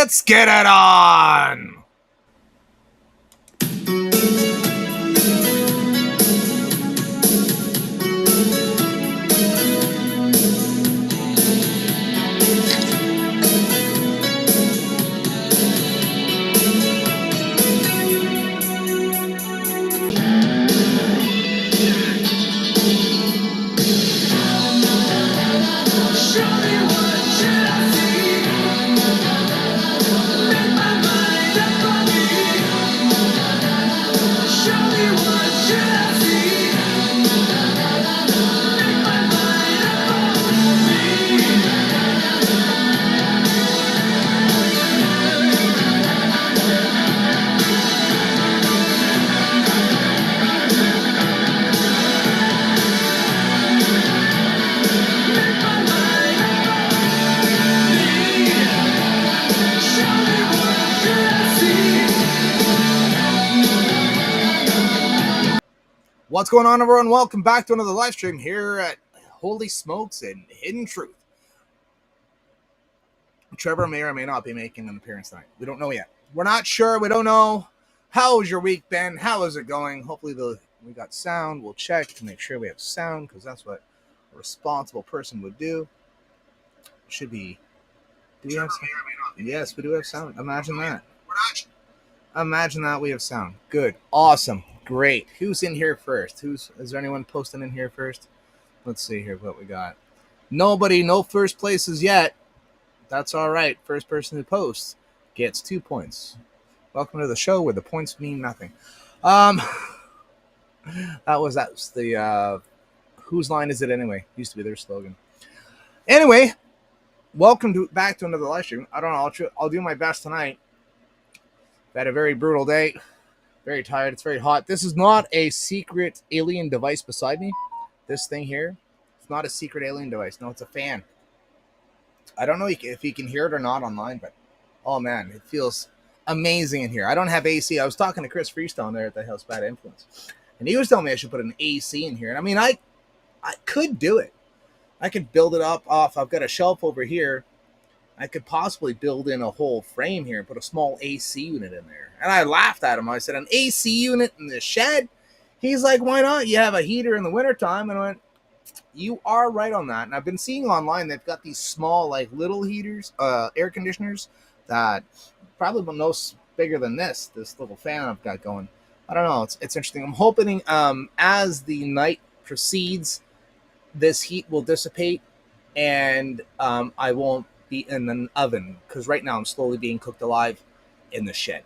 Let's get it on! What's going on, everyone? Welcome back to another live stream here at Holy Smokes and Hidden Truth. Trevor may or may not be making an appearance tonight. We don't know yet. We're not sure. We don't know. How has your week been? How is it going? Hopefully we got sound. We'll check to make sure we have sound because that's what a responsible person would do. Should be. Do we have sound? Yes, we do have sound. Imagine that. Imagine that we have sound. Good. Awesome. Great. Who's in here first? Is there anyone posting in here first? Let's see here what we got. Nobody, no first places yet. That's all right. First person who posts gets 2 points. Welcome to the show where the points mean nothing. That was the whose line is it anyway? Used to be their slogan. Anyway, welcome back to another live stream. I don't know. I'll do my best tonight. Had a very brutal day. Very tired. It's very hot. This is not a secret alien device beside me. This thing here, it's not a secret alien device. No, it's a fan. I don't know if you can hear it or not online, but oh man, it feels amazing in here. I don't have AC. I was talking to Chris Freestone there at the House Bad Influence, and he was telling me I should put an AC in here. And I mean, I could do it. I could build it up off. I've got a shelf over here. I could possibly build in a whole frame here and put a small AC unit in there. And I laughed at him. I said, an AC unit in the shed? He's like, why not? You have a heater in the wintertime. And I went, you are right on that. And I've been seeing online, they've got these small, like little heaters, air conditioners that probably no bigger than this little fan I've got going. I don't know. It's interesting. I'm hoping as the night proceeds, this heat will dissipate and I won't be in an oven, because right now I'm slowly being cooked alive in the shed.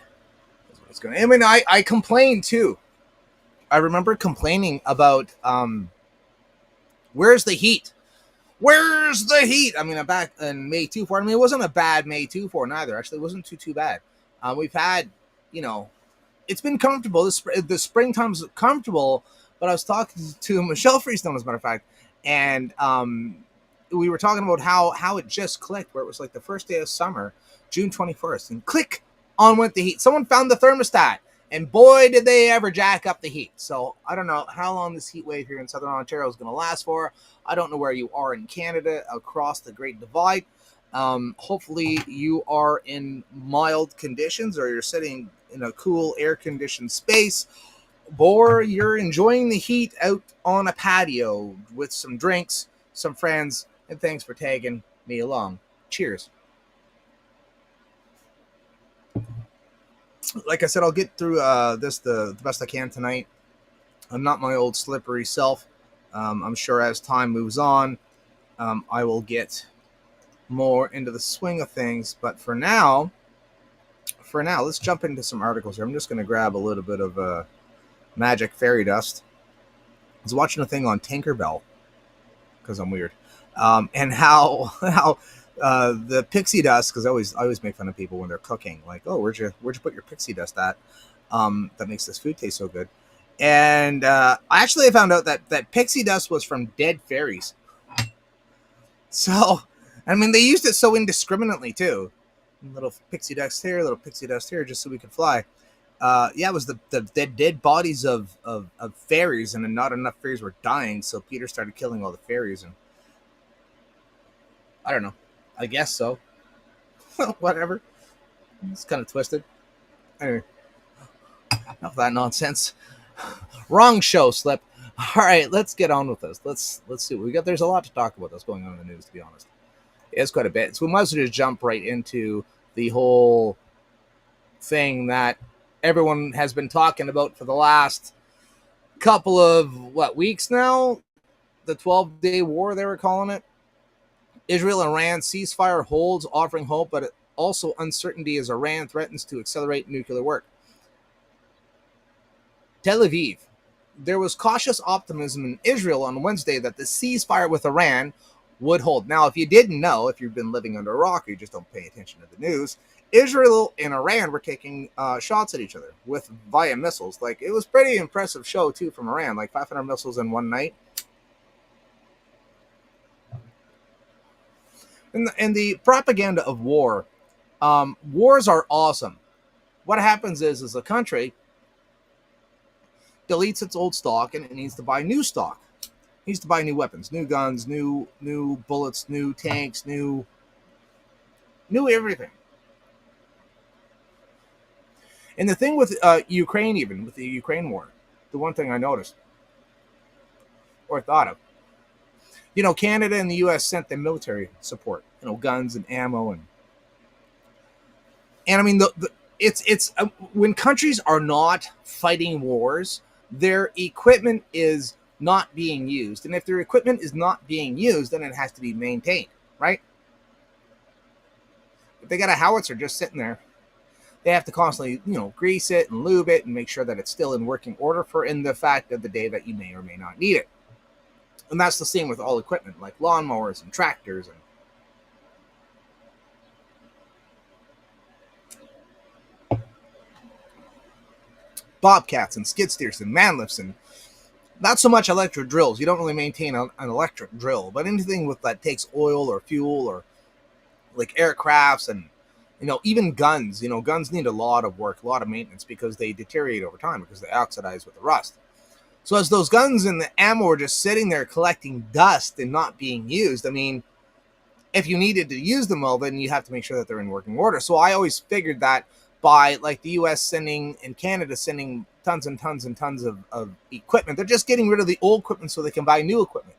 That's what it's going. I mean, I complain too. I remember complaining about where's the heat? Where's the heat? I mean, I'm back in May 2-4. I mean, it wasn't a bad May 2-4 neither. Actually, it wasn't too bad. We've had, it's been comfortable. The springtime's comfortable. But I was talking to Michelle Freestone, as a matter of fact, and we were talking about how it just clicked, where it was like the first day of summer, June 21st, and click, on went the heat. Someone found the thermostat, and boy, did they ever jack up the heat. So I don't know how long this heat wave here in Southern Ontario is going to last for. I don't know where you are in Canada across the Great Divide. Hopefully you are in mild conditions, or you're sitting in a cool air-conditioned space, or you're enjoying the heat out on a patio with some drinks, some friends, and thanks for tagging me along. Cheers. Like I said, I'll get through this the best I can tonight. I'm not my old slippery self. I'm sure as time moves on, I will get more into the swing of things. But for now, let's jump into some articles here. I'm just going to grab a little bit of magic fairy dust. I was watching a thing on Tinkerbell, because I'm weird. And how the pixie dust, because I always make fun of people when they're cooking, like, oh, where'd you put your pixie dust at? That makes this food taste so good. And I found out that pixie dust was from dead fairies. So, I mean, they used it so indiscriminately too. Little pixie dust here, just so we could fly. It was the dead bodies of fairies, and then not enough fairies were dying, so Peter started killing all the fairies, and I don't know. I guess so. Whatever. It's kind of twisted. Anyway, enough of that nonsense. Wrong show, Slip. All right, let's get on with this. Let's see what we got. There's a lot to talk about that's going on in the news, to be honest. It's quite a bit. So we might as well just jump right into the whole thing that everyone has been talking about for the last couple of weeks now. The 12-day war, they were calling it. Israel and Iran ceasefire holds, offering hope, but also uncertainty as Iran threatens to accelerate nuclear work. Tel Aviv. There was cautious optimism in Israel on Wednesday that the ceasefire with Iran would hold. Now, if you didn't know, if you've been living under a rock, or you just don't pay attention to the news, Israel and Iran were taking shots at each other via missiles. Like, it was pretty impressive show, too, from Iran, like 500 missiles in one night. And the propaganda of war, wars are awesome. What happens is a country deletes its old stock and it needs to buy new stock. It needs to buy new weapons, new guns, new bullets, new tanks, new everything. And the thing with Ukraine, even with the Ukraine war, the one thing I noticed or thought of, Canada and the U.S. sent them military support, guns and ammo, and I mean it's when countries are not fighting wars, their equipment is not being used, and if their equipment is not being used, then it has to be maintained, right? If they got a howitzer just sitting there, they have to constantly, grease it and lube it and make sure that it's still in working order for in the fact of the day that you may or may not need it. And that's the same with all equipment, like lawnmowers and tractors and bobcats and skid steers and man lifts, and not so much electric drills. You don't really maintain an electric drill, but anything with that takes oil or fuel, or like aircrafts and even guns. Guns need a lot of work, a lot of maintenance, because they deteriorate over time because they oxidize with the rust. So as those guns and the ammo are just sitting there collecting dust and not being used, I mean, if you needed to use them, well, then you have to make sure that they're in working order. So I always figured that by like the U.S. sending and Canada sending tons and tons and tons of equipment, they're just getting rid of the old equipment so they can buy new equipment.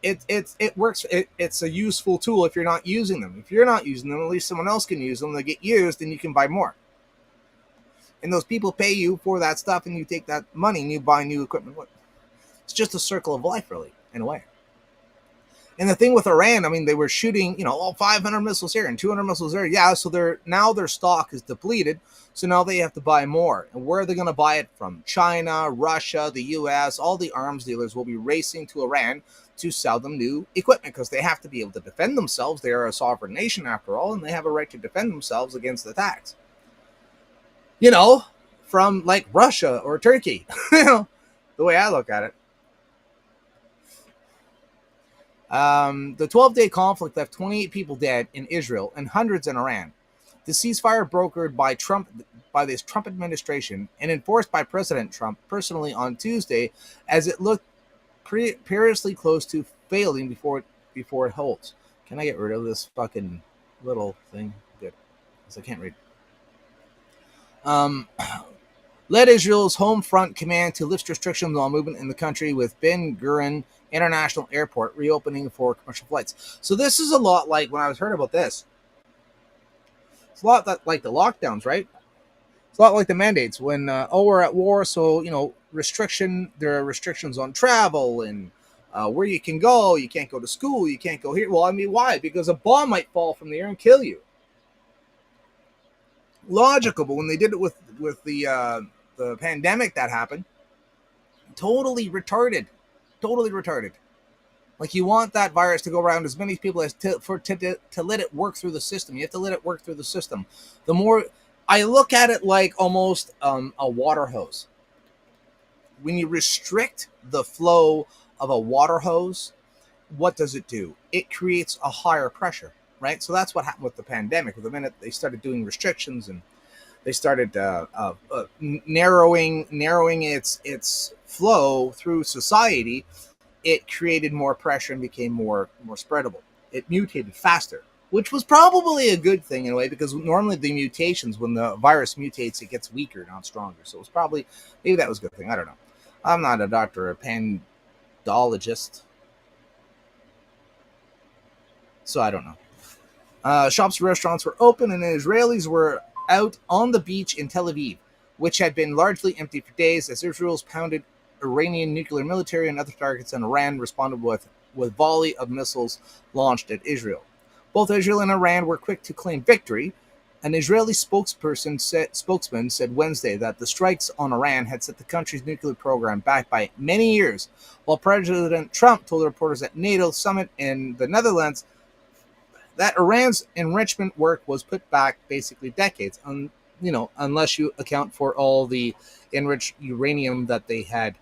It works. It's a useful tool if you're not using them. If you're not using them, at least someone else can use them. They get used, and you can buy more. And those people pay you for that stuff, and you take that money and you buy new equipment. It's just a circle of life, really, in a way. And the thing with Iran, I mean, they were shooting, 500 missiles here and 200 missiles there. Yeah, so their stock is depleted, so now they have to buy more. And where are they going to buy it from? China, Russia, the U.S., all the arms dealers will be racing to Iran to sell them new equipment because they have to be able to defend themselves. They are a sovereign nation, after all, and they have a right to defend themselves against attacks. From like Russia or Turkey, the way I look at it. The 12-day conflict left 28 people dead in Israel and hundreds in Iran. The ceasefire brokered by this Trump administration and enforced by President Trump personally on Tuesday, as it looked perilously close to failing before it holds. Can I get rid of this fucking little thing? Good, because I can't read. Led Israel's Home Front Command to lift restrictions on movement in the country, with Ben Gurion International Airport reopening for commercial flights. So this is a lot like when I was heard about this. It's a lot like the lockdowns, right? It's a lot like the mandates when we're at war, so there are restrictions on travel and where you can go. You can't go to school. You can't go here. Well, I mean, why? Because a bomb might fall from the air and kill you. Logical, but when they did it with the pandemic that happened, totally retarded. Like, you want that virus to go around as many people as to let it work through the system. You have to let it work through the system. The more I look at it like almost a water hose. When you restrict the flow of a water hose, what does it do? It creates a higher pressure, right? So that's what happened with the pandemic. The minute they started doing restrictions and they started narrowing its flow through society, it created more pressure and became more spreadable. It mutated faster, which was probably a good thing in a way, because normally the mutations, when the virus mutates, it gets weaker, not stronger. So it was probably, maybe that was a good thing. I don't know. I'm not a doctor or a pandologist, so I don't know. Shops and restaurants were open, and Israelis were out on the beach in Tel Aviv, which had been largely empty for days as Israel's pounded Iranian nuclear military and other targets, and Iran responded with volley of missiles launched at Israel. Both Israel and Iran were quick to claim victory. An Israeli spokesman said Wednesday that the strikes on Iran had set the country's nuclear program back by many years, while President Trump told reporters at NATO summit in the Netherlands that Iran's enrichment work was put back basically decades, unless you account for all the enriched uranium that they had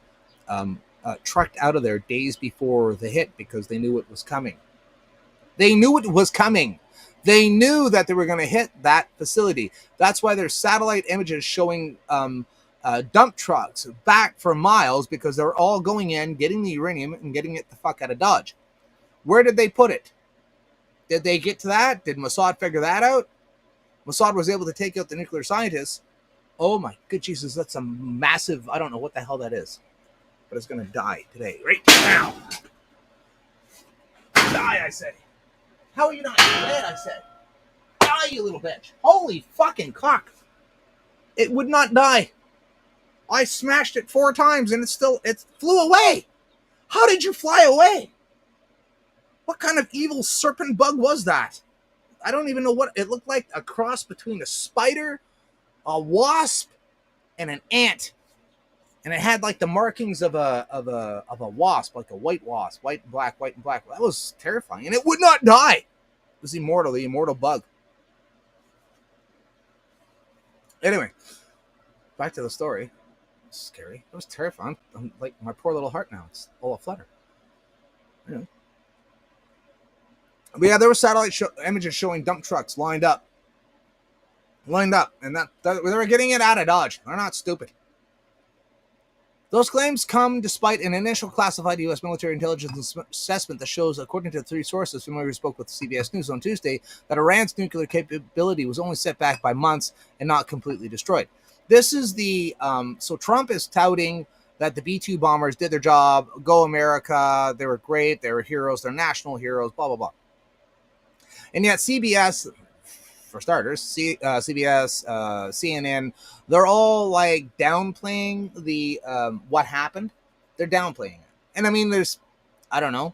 trucked out of there days before the hit, because they knew it was coming. They knew it was coming. They knew that they were going to hit that facility. That's why there's satellite images showing dump trucks back for miles, because they're all going in, getting the uranium, and getting it the fuck out of Dodge. Where did they put it? Did they get to that? Did Mossad figure that out? Mossad was able to take out the nuclear scientists. Oh my good Jesus, that's a massive, I don't know what the hell that is, but it's going to die today, right now. Die, I say. How are you not dead, I said? Die, you little bitch. Holy fucking cock. It would not die. I smashed it 4 times and it flew away. How did you fly away? What kind of evil serpent bug was that? I don't even know what it looked like. A cross between a spider, a wasp, and an ant. And it had like the markings of a wasp, like a white wasp, white and black, white and black. That was terrifying, and it would not die. It was immortal, the immortal bug. Anyway, back to the story. It's scary. It was terrifying. I'm like, my poor little heart now. It's all aflutter. Anyway. But yeah, there were satellite images showing dump trucks lined up, and that they were getting it out of Dodge. They're not stupid. Those claims come despite an initial classified U.S. military intelligence assessment that shows, according to 3 sources familiar who spoke with CBS News on Tuesday, that Iran's nuclear capability was only set back by months and not completely destroyed. This is the so Trump is touting that the B-2 bombers did their job. Go America! They were great. They were heroes. They're national heroes. Blah blah blah. And yet CBS, for starters, CBS, CNN, they're all like downplaying the what happened. They're downplaying it. And I mean, I don't know,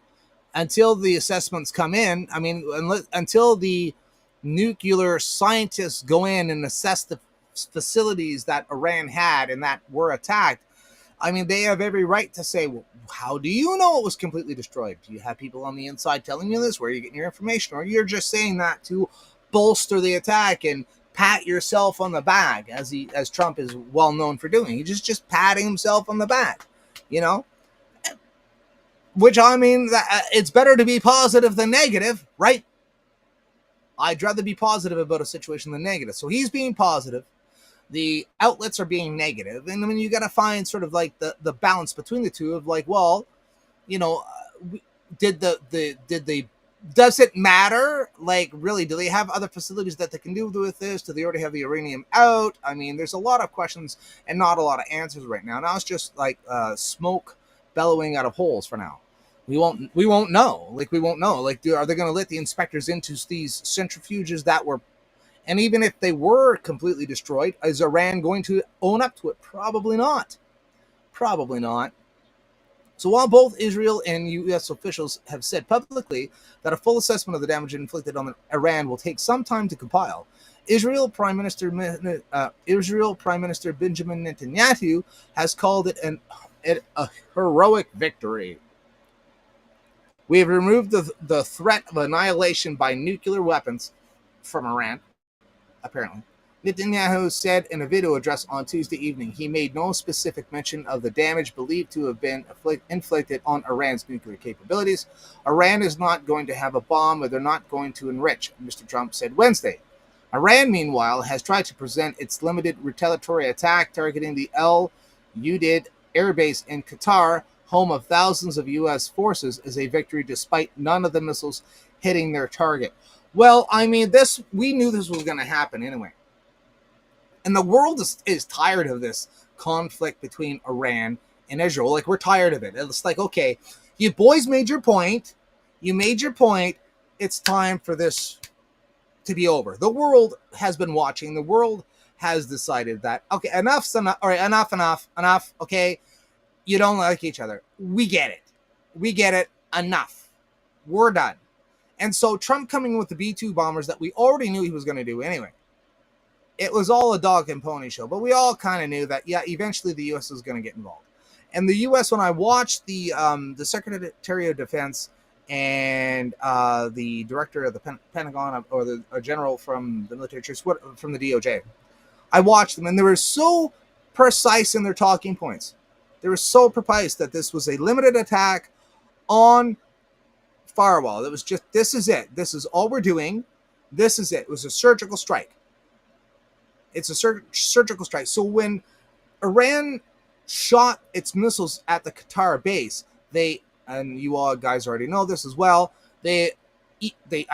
until the assessments come in. I mean, until the nuclear scientists go in and assess the facilities that Iran had and that were attacked, I mean, they have every right to say, well, how do you know it was completely destroyed? Do you have people on the inside telling you this? Where are you getting your information? Or you're just saying that to bolster the attack and pat yourself on the back, as Trump is well known for doing. He's just patting himself on the back, you know? Which, I mean, it's better to be positive than negative, right? I'd rather be positive about a situation than negative. So he's being positive. The outlets are being negative. And I mean, you got to find sort of like the balance between the two of like, well, you know, does it matter? Like, really, do they have other facilities that they can do with this? Do they already have the uranium out? I mean, there's a lot of questions and not a lot of answers right now. Now it's just like smoke bellowing out of holes for now. We won't know. Like, we won't know. Like, are they going to let the inspectors into these centrifuges that were, and even if they were completely destroyed, is Iran going to own up to it? Probably not. Probably not. So while both Israel and U.S. officials have said publicly that a full assessment of the damage inflicted on Iran will take some time to compile, Israel Prime Minister Benjamin Netanyahu has called it a heroic victory. We have removed the threat of annihilation by nuclear weapons from Iran, apparently. Netanyahu said in a video address on Tuesday evening he made no specific mention of the damage believed to have been inflicted on Iran's nuclear capabilities. Iran is not going to have a bomb, or they're not going to enrich, Mr. Trump said Wednesday. Iran, meanwhile, has tried to present its limited retaliatory attack targeting the El Udeid airbase in Qatar, home of thousands of U.S. forces, as a victory despite none of the missiles hitting their target. Well, I mean, we knew this was going to happen anyway. And the world is tired of this conflict between Iran and Israel. Like, we're tired of it. It's like, okay, you boys made your point. You made your point. It's time for this to be over. The world has been watching. The world has decided that, okay, enough's enough. All right, enough. Okay, you don't like each other. We get it. Enough. We're done. And so Trump coming with the B-2 bombers that we already knew he was going to do anyway. It was all a dog and pony show, but we all kind of knew that, yeah, eventually the U.S. was going to get involved. And the U.S., when I watched the Secretary of Defense and the director of the Pentagon, or the general from the military troops, from the DOJ, I watched them, and they were so precise in their talking points. They were so precise that this was a limited attack on firewall. It was just, this is it. This is all we're doing. This is it. It was a surgical strike. It's a surgical strike. So when Iran shot its missiles at the Qatar base, and you all guys already know this as well, I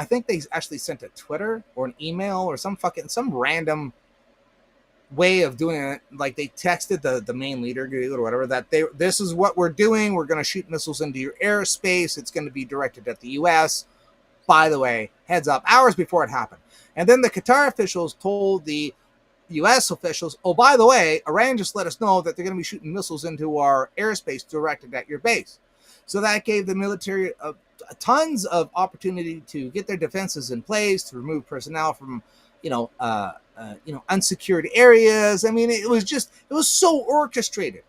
think they actually sent a Twitter or an email or some random way of doing it. Like, they texted the main leader or whatever that this is what we're doing. We're going to shoot missiles into your airspace. It's going to be directed at the U.S. By the way, heads up, hours before it happened. And then the Qatar officials told the U.S. officials, oh, by the way, Iran just let us know that they're going to be shooting missiles into our airspace directed at your base. So that gave the military tons of opportunity to get their defenses in place, to remove personnel from, unsecured areas. I mean, it was so orchestrated,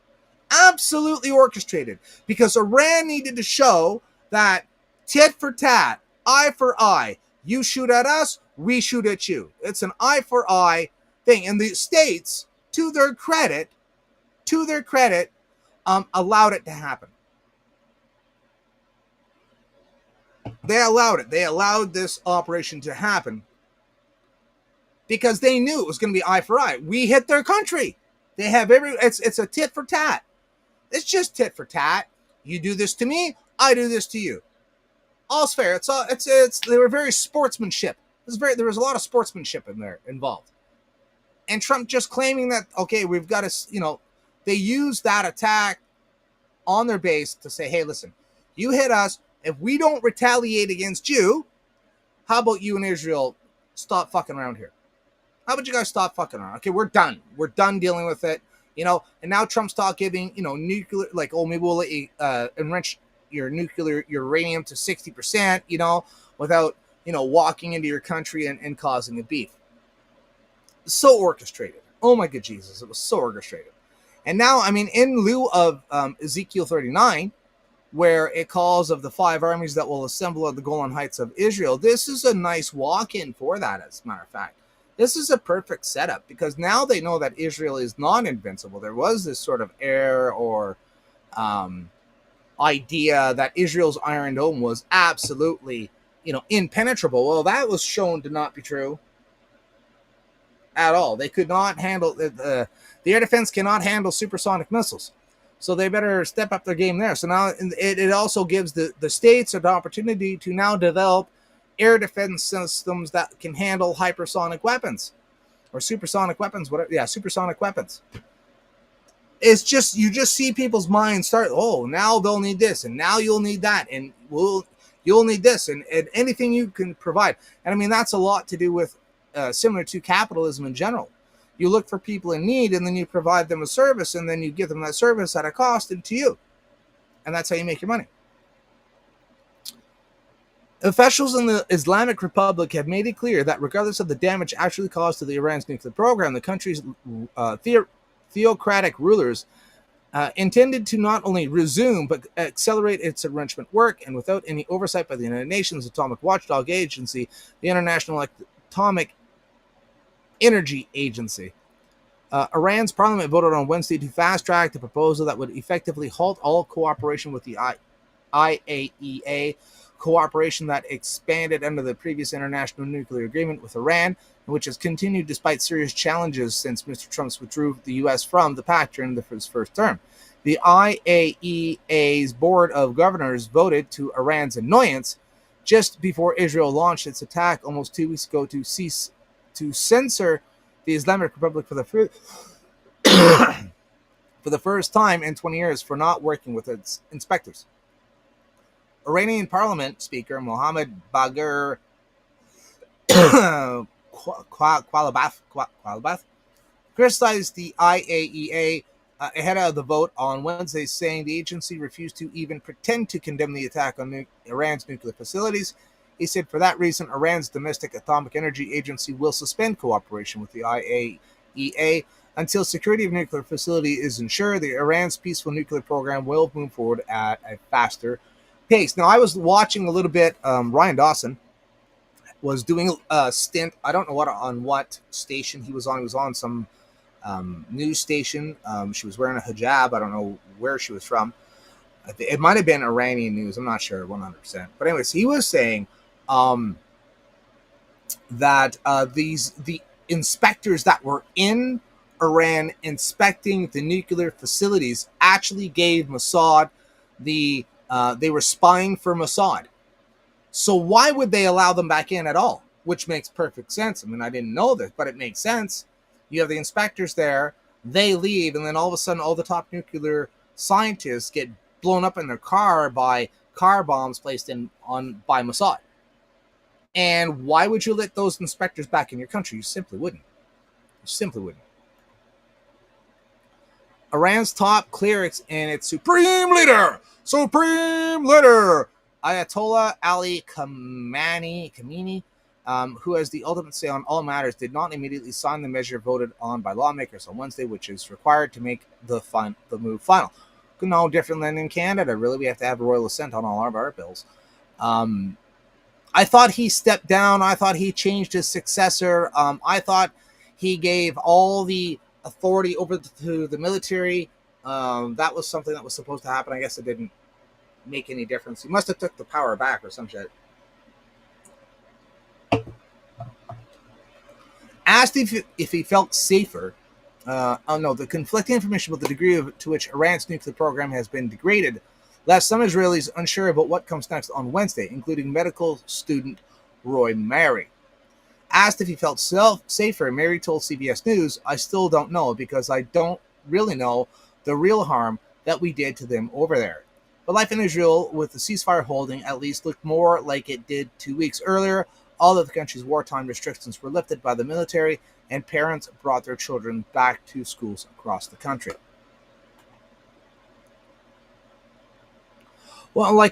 absolutely orchestrated, because Iran needed to show that tit for tat, eye for eye. You shoot at us, we shoot at you. It's an eye for eye thing. And the states, to their credit, allowed it to happen. They allowed it. They allowed this operation to happen because they knew it was going to be eye for eye. We hit their country. They have it's a tit for tat. It's just tit for tat. You do this to me, I do this to you. All's fair. They were very sportsmanship. There was a lot of sportsmanship involved. And Trump just claiming that, okay, we've got to, they used that attack on their base to say, hey, listen, you hit us. If we don't retaliate against you, how about you and Israel stop fucking around here? How about you guys stop fucking around? Okay, we're done. We're done dealing with it. And now Trump's giving, nuclear, like, oh, maybe we'll let you enrich your nuclear uranium to 60%, without, walking into your country and causing a beef. So orchestrated. Oh my good Jesus, it was so orchestrated. And now, I mean, in lieu of Ezekiel 39, where it calls of the 5 armies that will assemble at the Golan Heights of Israel, this is a nice walk-in for that, as a matter of fact. This is a perfect setup, because now they know that Israel is not invincible. There was this sort of air or idea that Israel's Iron Dome was absolutely, impenetrable. Well, that was shown to not be true at all. They could not handle the air defense cannot handle supersonic missiles, so they better step up their game there. So now it also gives the states an opportunity to now develop air defense systems that can handle hypersonic weapons or supersonic weapons, supersonic weapons. It's just, you just see people's minds start, oh, now they'll need this, and now you'll need that, and you'll need this, and anything you can provide. And I mean, that's a lot to do with similar to capitalism in general. You look for people in need, and then you provide them a service, and then you give them that service at a cost to you. And that's how you make your money. Officials in the Islamic Republic have made it clear that regardless of the damage actually caused to the Iran's nuclear program, the country's theocratic rulers intended to not only resume but accelerate its enrichment work, and without any oversight by the United Nations Atomic Watchdog Agency, the International Atomic Energy Agency. Iran's parliament voted on Wednesday to fast-track the proposal that would effectively halt all cooperation with the IAEA, cooperation that expanded under the previous international nuclear agreement with Iran, which has continued despite serious challenges since Mr. Trump withdrew the U.S. from the pact during his first term. The IAEA's Board of Governors voted, to Iran's annoyance, just before Israel launched its attack almost 2 weeks ago to censor the Islamic Republic for the first time in 20 years for not working with its inspectors. Iranian Parliament Speaker Mohammad Bagher Qualibaf criticized the IAEA ahead of the vote on Wednesday, saying the agency refused to even pretend to condemn the attack on Iran's nuclear facilities. He said, for that reason, Iran's domestic atomic energy agency will suspend cooperation with the IAEA until security of nuclear facility is ensured. The Iran's peaceful nuclear program will move forward at a faster pace. Now, I was watching a little bit. Ryan Dawson was doing a stint. I don't know on what station he was on. He was on some news station. She was wearing a hijab. I don't know where she was from. It might have been Iranian news. I'm not sure 100%. But anyways, he was saying that the inspectors that were in Iran inspecting the nuclear facilities actually gave Mossad they were spying for Mossad. So why would they allow them back in at all? Which makes perfect sense. I mean, I didn't know this, but it makes sense. You have the inspectors there, they leave, and then all of a sudden all the top nuclear scientists get blown up in their car by car bombs placed by Mossad. And why would you let those inspectors back in your country? You simply wouldn't. You simply wouldn't. Iran's top clerics and its supreme leader, Ayatollah Ali Khamenei, who has the ultimate say on all matters, did not immediately sign the measure voted on by lawmakers on Wednesday, which is required to make the move final. No different than in Canada, really. We have to have royal assent on all of our bills. I thought he stepped down. I thought he changed his successor. I thought he gave all the authority over to the military. That was something that was supposed to happen. I guess it didn't make any difference. He must have took the power back or some shit. Asked if he felt safer. The conflicting information about the degree to which Iran's nuclear program has been degraded left some Israelis unsure about what comes next on Wednesday, including medical student Roy Mary. Asked if he felt safer, Mary told CBS News, I still don't know because I don't really know the real harm that we did to them over there. But life in Israel, with the ceasefire holding, at least looked more like it did 2 weeks earlier. All of the country's wartime restrictions were lifted by the military, and parents brought their children back to schools across the country. Well,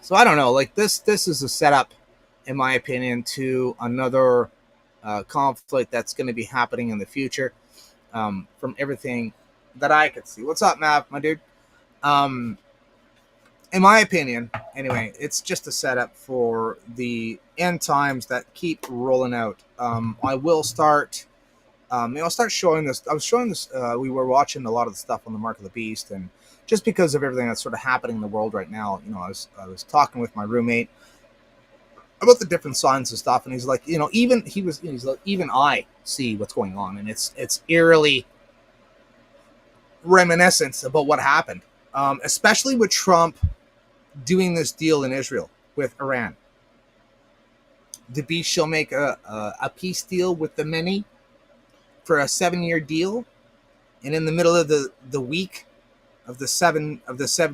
so I don't know. This is a setup, in my opinion, to another conflict that's going to be happening in the future. From everything that I could see. What's up, Mav, my dude? In my opinion, anyway, it's just a setup for the end times that keep rolling out. I will start. I'll start showing this. I was showing this. We were watching a lot of the stuff on the Mark of the Beast, and just because of everything that's sort of happening in the world right now, I was talking with my roommate about the different signs and stuff, and he's like, he's like, even I see what's going on, and it's eerily reminiscent about what happened, especially with Trump doing this deal in Israel with Iran. The beast shall make a peace deal with the many for a 7-year deal, and in the middle of the week of the 7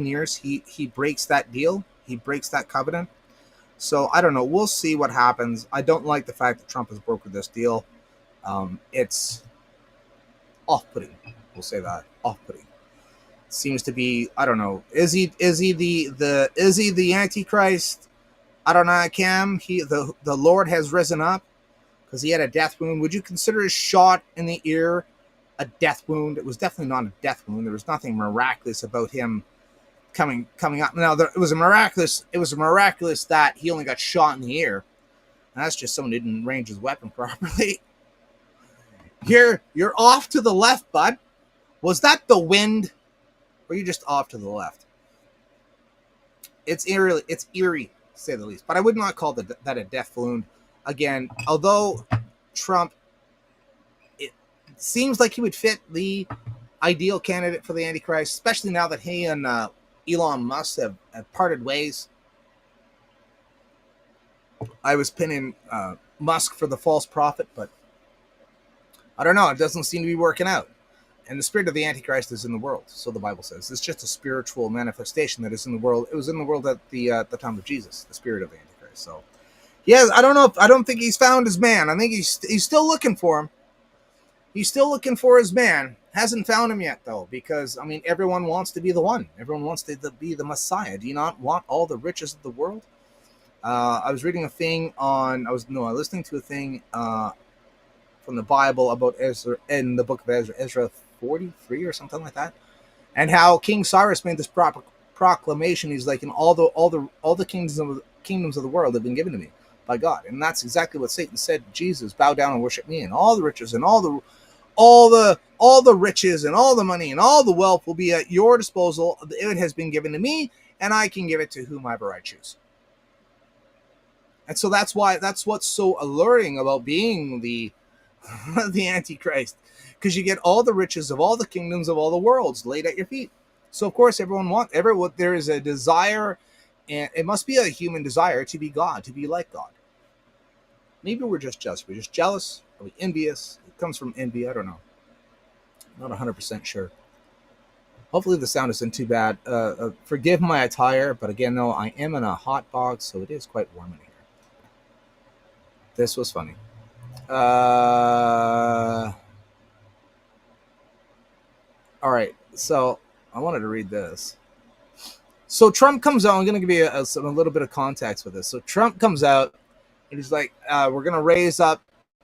years, he breaks that deal. He breaks that covenant. So I don't know. We'll see what happens. I don't like the fact that Trump has brokered this deal. It's off-putting. We'll say that, off-putting. Seems to be, I don't know. Is he the Antichrist? I don't know, Cam. The Lord has risen up because he had a death wound. Would you consider his shot in the ear a death wound? It was definitely not a death wound. There was nothing miraculous about him coming up. Now it was miraculous that he only got shot in the ear. And that's just someone who didn't range his weapon properly. You're off to the left, bud. Was that the wind? Or are you just off to the left? It's eerie, to say the least. But I would not call that a death wound. Again, although Trump, it seems like he would fit the ideal candidate for the Antichrist, especially now that he and Elon Musk have parted ways. I was pinning Musk for the false prophet, but I don't know. It doesn't seem to be working out. And the spirit of the Antichrist is in the world, so the Bible says. It's just a spiritual manifestation that is in the world. It was in the world at the time of Jesus, the spirit of the Antichrist. So, yeah, I don't know. I don't think he's found his man. I think he's still looking for him. He's still looking for his man. Hasn't found him yet, though, because, I mean, everyone wants to be the one. Everyone wants to be the Messiah. Do you not want all the riches of the world? I was reading a thing on, I was listening to a thing from the Bible about Ezra, in the book of Ezra 43 or something like that, and how King Cyrus made this proclamation. He's like, "And all the kingdoms of the world have been given to me by God," and that's exactly what Satan said. Jesus, bow down and worship me, and all the riches and all the riches and all the money and all the wealth will be at your disposal. It has been given to me, and I can give it to whomever I choose. And so that's what's so alluring about being the the Antichrist, because you get all the riches of all the kingdoms of all the worlds laid at your feet. So of course everyone there is a desire, and it must be a human desire to be God, to be like God. Maybe we're just jealous. We're just jealous. Are we envious? It comes from envy. I don't know. Not 100% sure. Hopefully the sound isn't too bad. Forgive my attire, but again, no, I am in a hot box, so it is quite warm in here. This was funny. All right, so I wanted to read this. So Trump comes out. I'm going to give you a little bit of context with this. So Trump comes out, and he's like, "We're going to raise up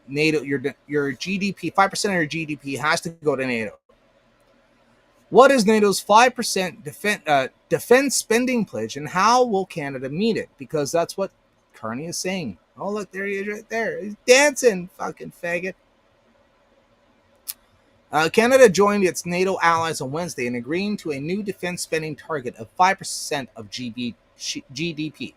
NATO. Your GDP, 5% of your GDP has to go to NATO." What is NATO's 5% defense spending pledge, and how will Canada meet it? Because that's what Carney is saying. Oh, look, there he is right there. He's dancing, fucking faggot. Canada joined its NATO allies on Wednesday in agreeing to a new defense spending target of 5% of GDP.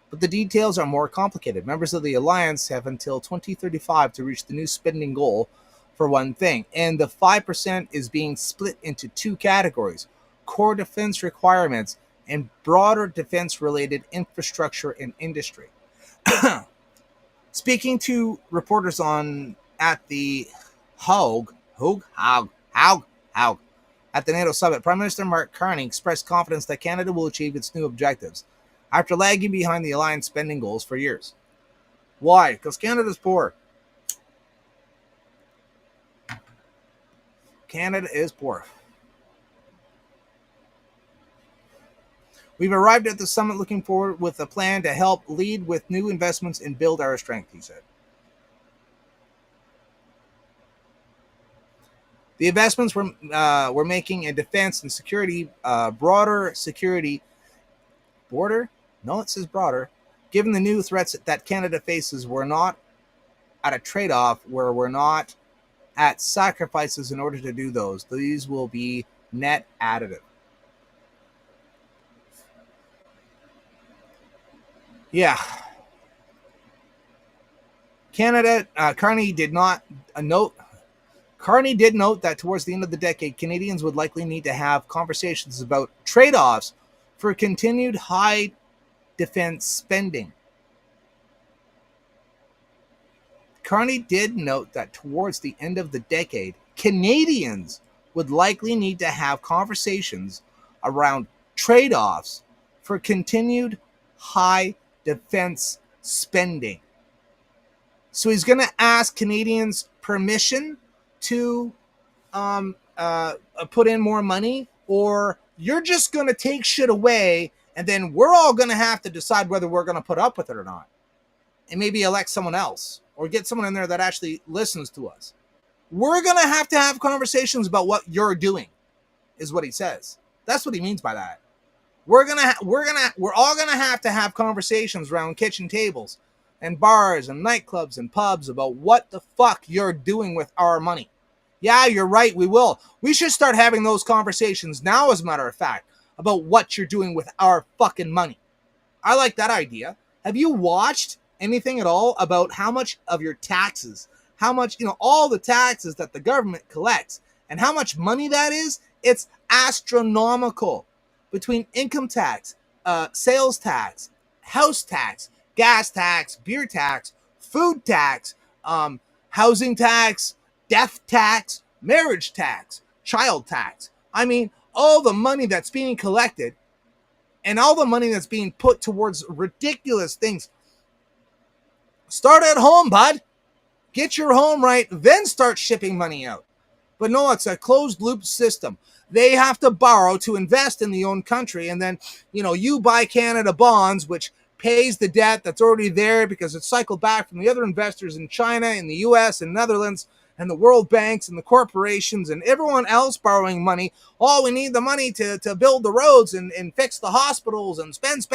But the details are more complicated. Members of the alliance have until 2035 to reach the new spending goal, for one thing. And the 5% is being split into two categories: core defense requirements and broader defense-related infrastructure and industry. Speaking to reporters at the Hague at the NATO summit, Prime Minister Mark Carney expressed confidence that Canada will achieve its new objectives after lagging behind the alliance spending goals for years. Why? Because Canada's poor. Canada is poor. We've arrived at the summit looking forward with a plan to help lead with new investments and build our strength, he said. The investments we're making in defense and security, broader security border? No, it says broader. Given the new threats that Canada faces, we're not at a trade-off where we're not at sacrifices in order to do those. These will be net additive. Yeah. Canada, Carney did note that towards the end of the decade, Canadians would likely need to have conversations about trade-offs for continued high defense spending. Carney did note that towards the end of the decade, Canadians would likely need to have conversations around trade-offs for continued high defense spending. So he's going to ask Canadians permission to put in more money, or you're just going to take shit away, and then we're all going to have to decide whether we're going to put up with it or not, and maybe elect someone else or get someone in there that actually listens to us. We're going to have conversations about what you're doing, is what he says. That's what he means by that. We're all gonna have conversations around kitchen tables and bars and nightclubs and pubs about what the fuck you're doing with our money. Yeah, you're right, we will. We should start having those conversations now, as a matter of fact, about what you're doing with our fucking money. I like that idea. Have you watched anything at all about how much of your taxes, how much, all the taxes that the government collects, and how much money that is? It's astronomical. Between income tax, sales tax, house tax, gas tax, beer tax, food tax, housing tax, death tax, marriage tax, child tax. I mean, all the money that's being collected and all the money that's being put towards ridiculous things. Start at home, bud. Get your home right, then start shipping money out. But no, it's a closed loop system. They have to borrow to invest in the own country, and then you buy Canada bonds, which pays the debt that's already there because it's cycled back from the other investors in China, in the US, and Netherlands, and the world banks and the corporations and everyone else borrowing money. Oh, we need the money to build the roads and fix the hospitals and spend.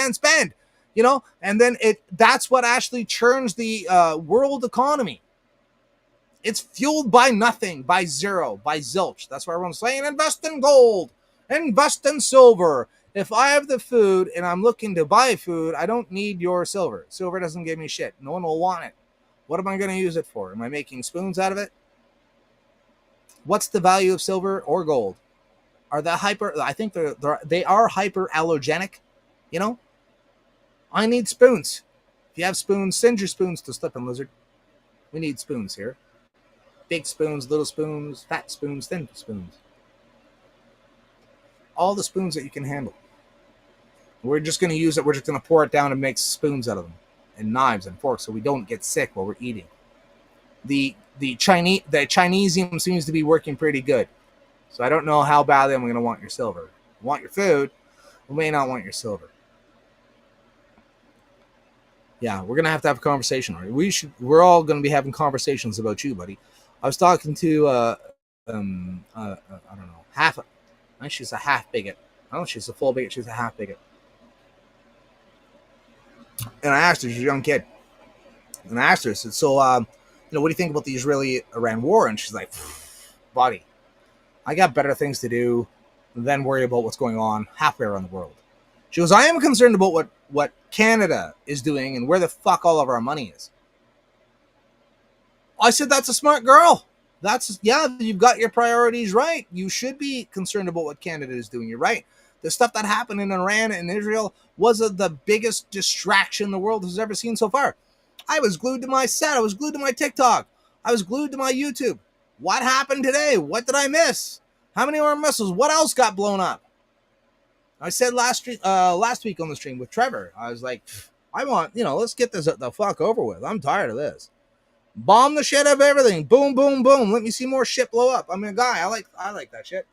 And then that's what actually churns the world economy. It's fueled by nothing, by zero, by zilch. That's why everyone's saying invest in gold, invest in silver. If I have the food and I'm looking to buy food, I don't need your silver. Silver doesn't give me shit. No one will want it. What am I going to use it for? Am I making spoons out of it? What's the value of silver or gold? Are they I think they are hyperallergenic. I need spoons. If you have spoons, send your spoons to Slip and Lizard. We need spoons here. Big spoons, little spoons, fat spoons, thin spoons. All the spoons that you can handle. We're just going to use it. We're just going to pour it down and make spoons out of them. And knives and forks so we don't get sick while we're eating. The Chinesium seems to be working pretty good. So I don't know how badly I'm going to want your silver. Want your food, we may not want your silver. Yeah, we're going to have a conversation. We're all going to be having conversations about you, buddy. I was talking to, I don't know, she's a half bigot. I don't know if she's a full bigot. She's a half bigot. And I asked her, she's a young kid. And I asked her, I said, so, what do you think about the Israeli-Iran war? And she's like, buddy, I got better things to do than worry about what's going on halfway around the world. She goes, I am concerned about what Canada is doing and where the fuck all of our money is. I said, that's a smart girl. You've got your priorities right. You should be concerned about what Canada is doing. You're right. The stuff that happened in Iran and Israel was the biggest distraction the world has ever seen so far. I was glued to my set. I was glued to my TikTok. I was glued to my YouTube. What happened today? What did I miss? How many more missiles? What else got blown up? I said last week on the stream with Trevor, I was like, I want, let's get this the fuck over with. I'm tired of this. Bomb the shit out of everything. Boom, boom, boom. Let me see more shit blow up. I'm a guy. I like that shit.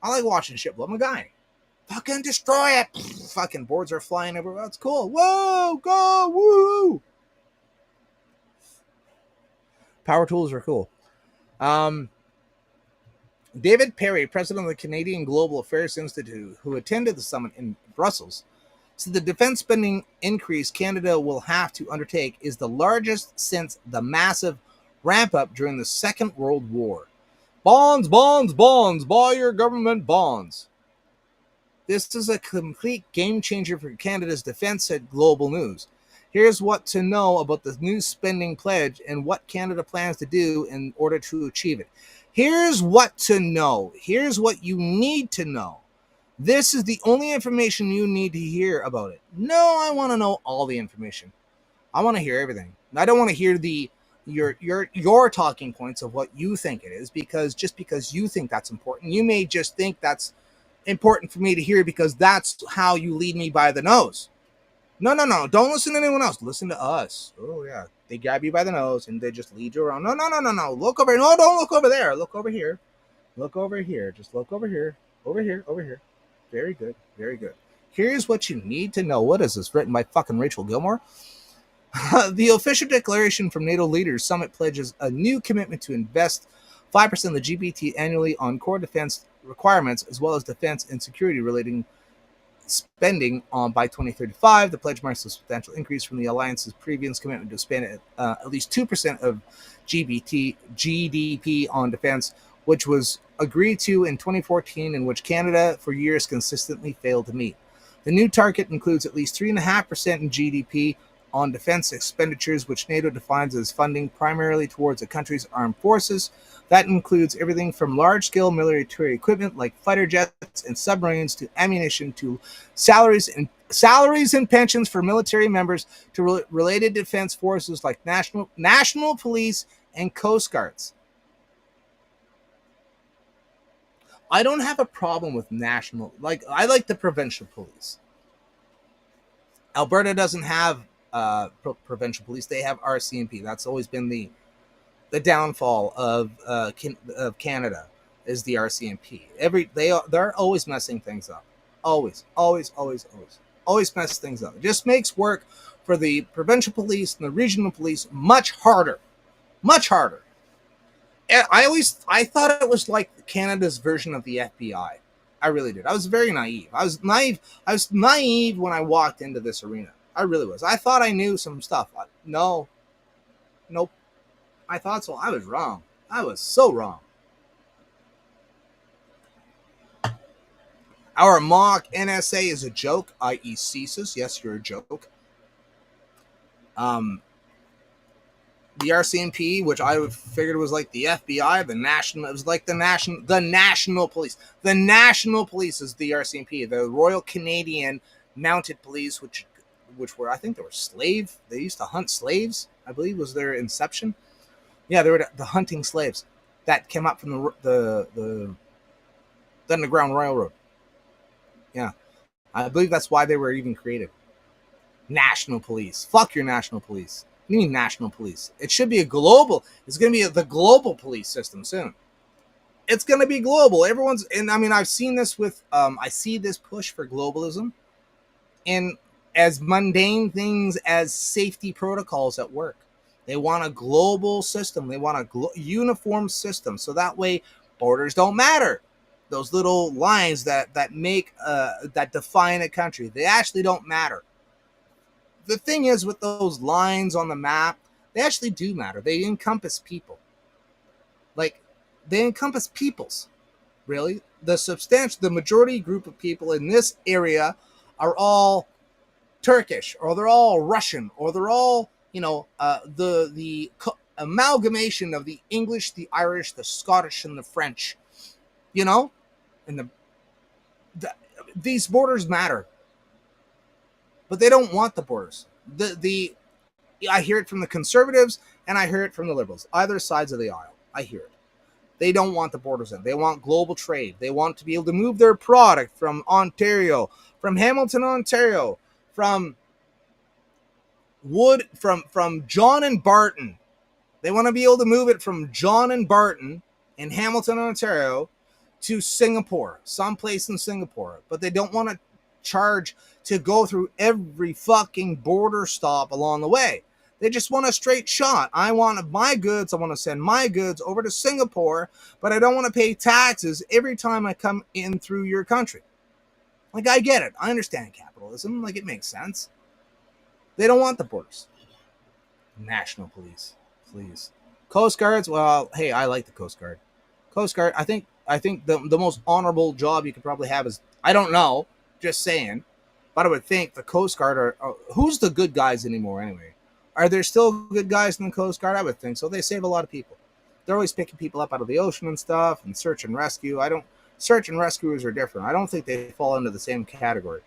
I like watching shit blow up. I'm a guy. Fucking destroy it. Fucking boards are flying everywhere. That's cool. Whoa, go, woo. Power tools are cool. David Perry, president of the Canadian Global Affairs Institute, who attended the summit in Brussels, said the defense spending increase Canada will have to undertake is the largest since the massive ramp-up during the Second World War. Bonds, bonds, bonds. Buy your government bonds. This is a complete game changer for Canada's defense, said Global News. Here's what to know about the new spending pledge and what Canada plans to do in order to achieve it. Here's what to know. Here's what you need to know. This is the only information you need to hear about it. No, I want to know all the information. I want to hear everything. I don't want to hear your talking points of what you think it is, because just because you think that's important, you may just think that's important for me to hear because that's how you lead me by the nose. No. Don't listen to anyone else. Listen to us. Oh, yeah. They grab you by the nose and they just lead you around. No. Look over. No, don't look over there. Look over here. Look over here. Just look over here. Over here. Very good. Here's what you need to know. What is this? Written by fucking Rachel Gilmore? The official declaration from NATO Leaders Summit pledges a new commitment to invest 5% of the GDP annually on core defense requirements, as well as defense and security relating spending by 2035. The pledge marks a substantial increase from the alliance's previous commitment to spend at least 2% of GDP on defense, which was agreed to in 2014 and which Canada for years consistently failed to meet. The new target includes at least 3.5% in GDP on defense expenditures, which NATO defines as funding primarily towards a country's armed forces. That includes everything from large-scale military equipment like fighter jets and submarines to ammunition to salaries and salaries and pensions for military members to related defense forces like national police and coast guards. I don't have a problem with national, like I like the provincial police. Alberta doesn't have provincial police; they have RCMP. That's always been the downfall of Canada is the RCMP. They're always messing things up. Always mess things up. It just makes work for the provincial police and the regional police much harder. Much harder. I thought it was like Canada's version of the FBI. I really did. I was very naive. I was naive when I walked into this arena. I really was. I thought I knew some stuff. No. Nope. I thought so. I was wrong. I was so wrong. Our mock NSA is a joke, i.e. CSIS. Yes, you're a joke. The RCMP, which I figured was like the FBI, it was like the national police. The national police is the RCMP, the Royal Canadian Mounted Police, which were, I think they were they used to hunt slaves, I believe was their inception. Yeah, they were the hunting slaves that came up from the Underground Railroad. Yeah, I believe that's why they were even created. National police. Fuck your national police. You mean national police? It should be it's going to be the global police system soon. It's going to be global. I've seen this I see this push for globalism in as mundane things as safety protocols at work. They want a global system. They want a uniform system. So that way borders don't matter. Those little lines that define a country, they actually don't matter. The thing is with those lines on the map, they actually do matter. They encompass people. Like, they encompass peoples. Really. The majority group of people in this area are all Turkish, or they're all Russian, or they're all, the amalgamation of the English, the Irish, the Scottish, and the French. And these borders matter. But they don't want the borders. I hear it from the conservatives and I hear it from the liberals. Either sides of the aisle, I hear it. They don't want the borders in. They want global trade. They want to be able to move their product from Ontario, from Hamilton, Ontario, from John and Barton. They want to be able to move it from John and Barton in Hamilton, Ontario to Singapore, someplace in Singapore. But they don't want to charge to go through every fucking border stop along the way. They just want a straight shot. I want to send my goods over to Singapore, but I don't want to pay taxes every time I come in through your country. Like, I get it. I understand capitalism. Like, it makes sense. They don't want the borders. National police, please. Coast Guards, well, hey, I like the Coast Guard. Coast Guard, I think the most honorable job you could probably have is, I don't know, just saying, but I would think the Coast Guard are who's the good guys anymore anyway? Are there still good guys in the Coast Guard? I would think so. They save a lot of people. They're always picking people up out of the ocean and stuff, and search and rescue. Search and rescuers are different. I don't think they fall into the same category.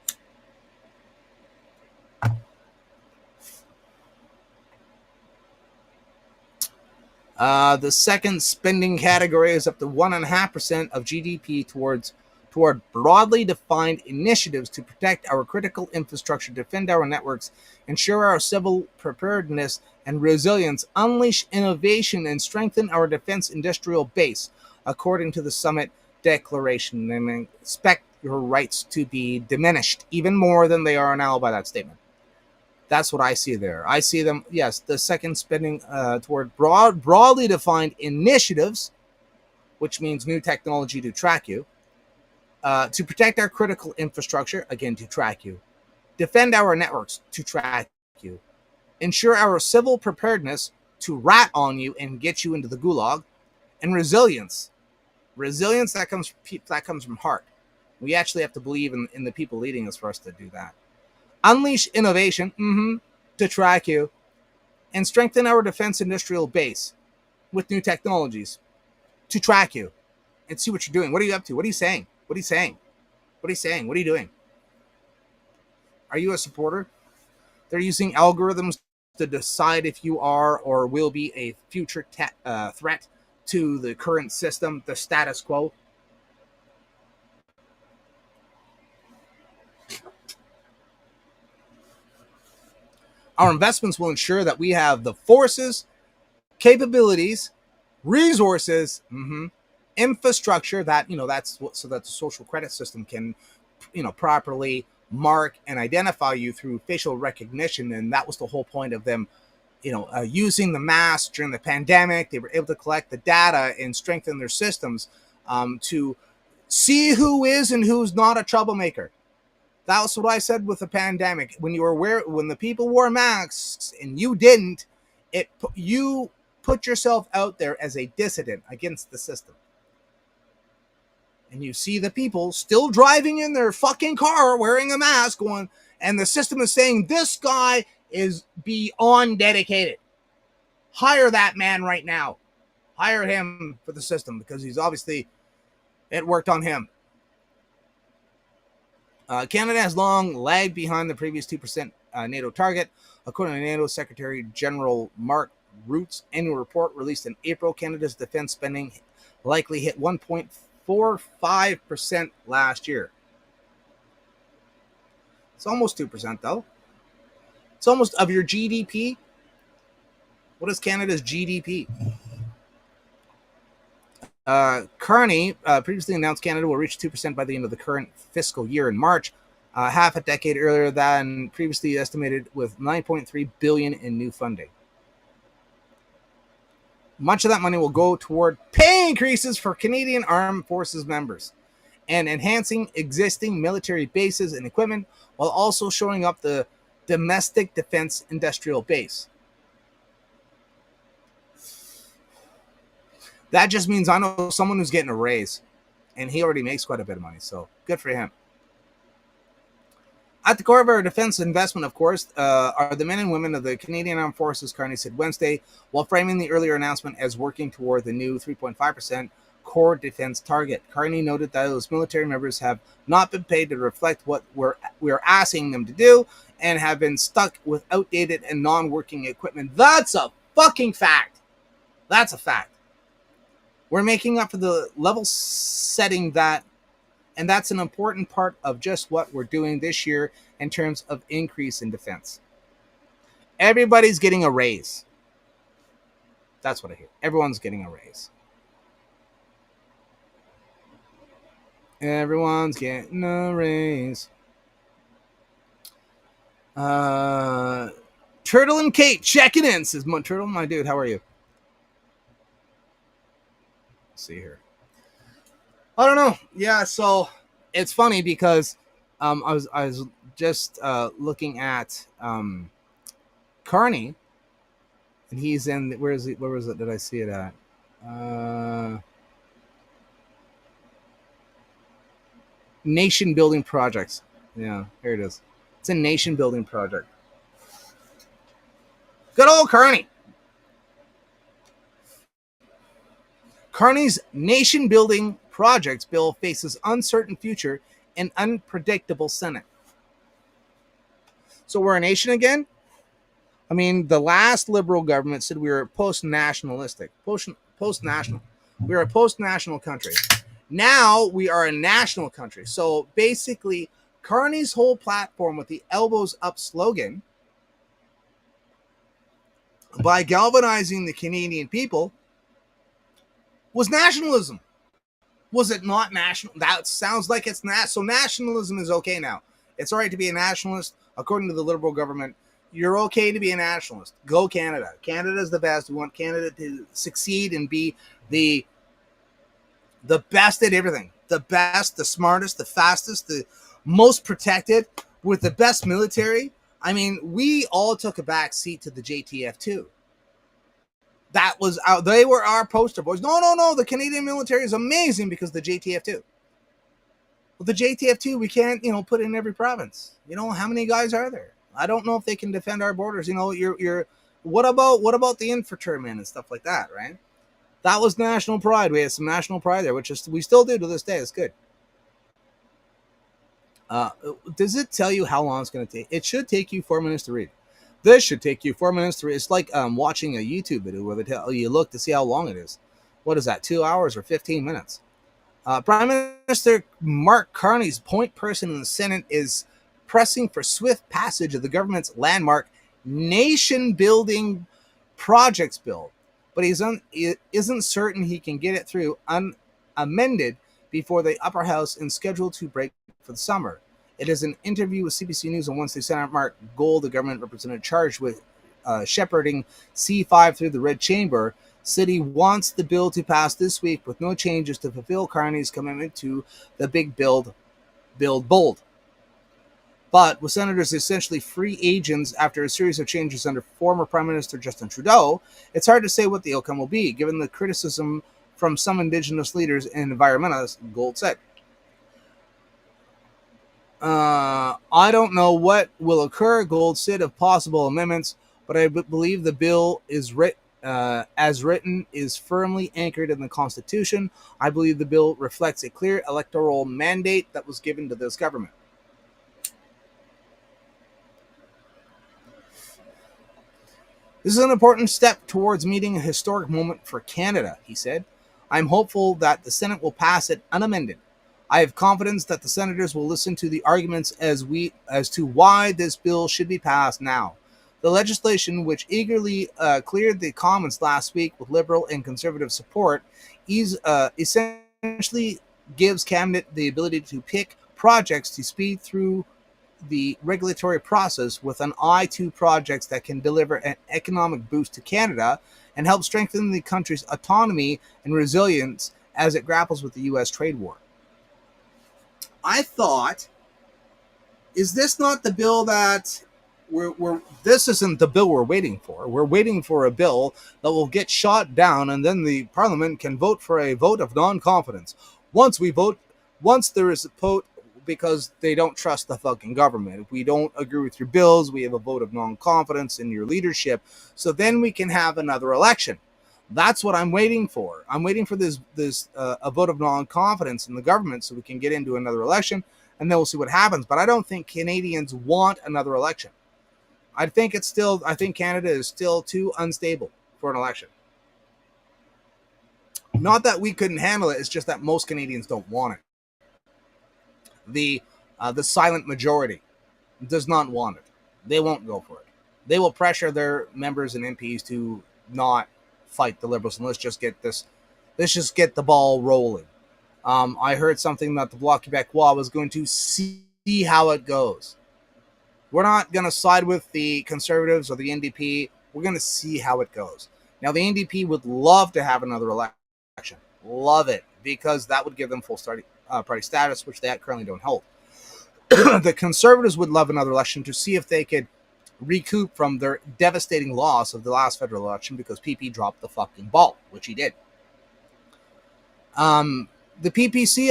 The second spending category is up to 1.5% of GDP toward broadly defined initiatives to protect our critical infrastructure, defend our networks, ensure our civil preparedness and resilience, unleash innovation, and strengthen our defense industrial base, according to the summit declaration, and expect your rights to be diminished even more than they are now by that statement. That's what I see there. I see them, yes, the second spending toward broadly defined initiatives, which means new technology to track you, to protect our critical infrastructure, again, to track you, defend our networks, to track you, ensure our civil preparedness, to rat on you and get you into the gulag, and resilience. Resilience, that comes from heart. We actually have to believe in the people leading us for us to do that. Unleash innovation, to track you, and strengthen our defense industrial base with new technologies to track you and see what you're doing. What are you up to? What are you saying? What are you saying? What are you saying? What are you doing? Are you a supporter? They're using algorithms to decide if you are or will be a future threat to the current system, the status quo. Our investments will ensure that we have the forces, capabilities, resources, infrastructure that that's what, so that the social credit system can properly mark and identify you through facial recognition. And that was the whole point of them using the mask during the pandemic. They were able to collect the data and strengthen their systems to see who is and who's not a troublemaker. That's what I said with the pandemic. When the people wore masks and you didn't, you put yourself out there as a dissident against the system. And you see the people still driving in their fucking car wearing a mask going, and the system is saying, this guy is beyond dedicated. Hire that man right now. Hire him for the system because he's obviously, it worked on him. Canada has long lagged behind the previous 2% NATO target. According to NATO Secretary General Mark Rutte's annual report released in April, Canada's defense spending likely hit 1.45% last year. It's almost 2%, though. It's almost of your GDP. What is Canada's GDP? Carney previously announced Canada will reach 2% by the end of the current fiscal year in March, half a decade earlier than previously estimated, with $9.3 billion in new funding. Much of that money will go toward pay increases for Canadian Armed Forces members and enhancing existing military bases and equipment, while also shoring up the domestic defense industrial base. That just means I know someone who's getting a raise, and he already makes quite a bit of money, so good for him. At the core of our defense investment, of course, are the men and women of the Canadian Armed Forces, Carney said Wednesday, while framing the earlier announcement as working toward the new 3.5% core defense target. Carney noted that those military members have not been paid to reflect what we're asking them to do and have been stuck with outdated and non-working equipment. That's a fucking fact. That's a fact. We're making up for the level setting that, and that's an important part of just what we're doing this year in terms of increase in defense. Everybody's getting a raise. That's what I hear. Everyone's getting a raise. Everyone's getting a raise. Turtle and Kate checking in, says Turtle, my dude. How are you? See here. I don't know. Yeah, so it's funny because I was just looking at Carney, and he's in. Where is he? Where was it? Did I see it at? Nation building projects. Yeah, here it is. It's a nation building project. Good old Carney. Carney's nation-building projects bill faces uncertain future and unpredictable Senate. So we're a nation again? I mean, the last Liberal government said we were post-nationalistic. Post-national. We are a post-national country. Now we are a national country. So basically, Carney's whole platform with the elbows up slogan, by galvanizing the Canadian people, was nationalism. Was it not national? That sounds like it's not. So nationalism is okay now. It's all right to be a nationalist. According to the Liberal government, you're okay to be a nationalist. Go Canada. Canada's the best. We want Canada to succeed and be the best at everything. The best, the smartest, the fastest, the most protected, with the best military. I mean, we all took a back seat to the JTF too. That was they were our poster boys. No. The Canadian military is amazing because the JTF2. Well, the JTF2 we can't, put in every province. How many guys are there? I don't know if they can defend our borders. You're what about the infantrymen and stuff like that, right? That was national pride. We had some national pride there, which is we still do to this day. It's good. Uh, does it tell you how long it's going to take? It should take you 4 minutes to read. This should take you 4 minutes to read. It's like watching a YouTube video where they tell you look to see how long it is. What is that? 2 hours or 15 minutes? Prime Minister Mark Carney's point person in the Senate is pressing for swift passage of the government's landmark nation-building projects bill, but isn't certain he can get it through unamended before the upper house is scheduled to break for the summer. It is an interview with CBC News on Wednesday. Senator Mark Gold, the government representative charged with shepherding C5 through the Red Chamber, said he wants the bill to pass this week with no changes to fulfill Carney's commitment to the big build bold. But with senators essentially free agents after a series of changes under former Prime Minister Justin Trudeau, it's hard to say what the outcome will be, given the criticism from some Indigenous leaders and environmentalists, Gold said. I don't know what will occur, Gold said, of possible amendments, but I believe the bill is as written is firmly anchored in the Constitution. I believe the bill reflects a clear electoral mandate that was given to this government. This is an important step towards meeting a historic moment for Canada, he said. I'm hopeful that the Senate will pass it unamended. I have confidence that the senators will listen to the arguments as to why this bill should be passed now. The legislation, which eagerly cleared the Commons last week with Liberal and Conservative support, essentially gives Cabinet the ability to pick projects to speed through the regulatory process with an eye to projects that can deliver an economic boost to Canada and help strengthen the country's autonomy and resilience as it grapples with the U.S. trade war. I thought, is this not the bill that this isn't the bill we're waiting for. We're waiting for a bill that will get shot down, and then the Parliament can vote for a vote of non-confidence. Once there is a vote because they don't trust the fucking government. If we don't agree with your bills, we have a vote of non-confidence in your leadership. So then we can have another election. That's what I'm waiting for. I'm waiting for this a vote of non-confidence in the government so we can get into another election, and then we'll see what happens. But I don't think Canadians want another election. I think Canada is still too unstable for an election. Not that we couldn't handle it, it's just that most Canadians don't want it. The silent majority does not want it. They won't go for it. They will pressure their members and MPs to not fight the Liberals, and let's just get the ball rolling. I heard something that the Bloc Québécois was going to see how it goes. We're not going to side with the Conservatives or the NDP. We're going to see how it goes. Now, the NDP would love to have another election. Love it, because that would give them full party status, which they currently don't hold. The Conservatives would love another election to see if they could recoup from their devastating loss of the last federal election because PP dropped the fucking ball, which he did. The PPC,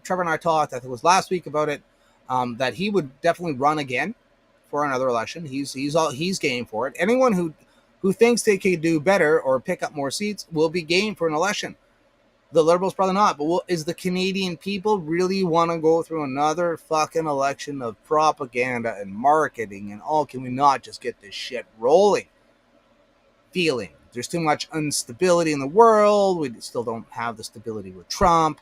Trevor and I talked, I think it was last week, about it, that he would definitely run again for another election. He's game for it. Anyone who thinks they could do better or pick up more seats will be game for an election. The Liberals probably not, but is the Canadian people really want to go through another fucking election of propaganda and marketing and all? Can we not just get this shit rolling? Feeling there's too much instability in the world. We still don't have the stability with Trump,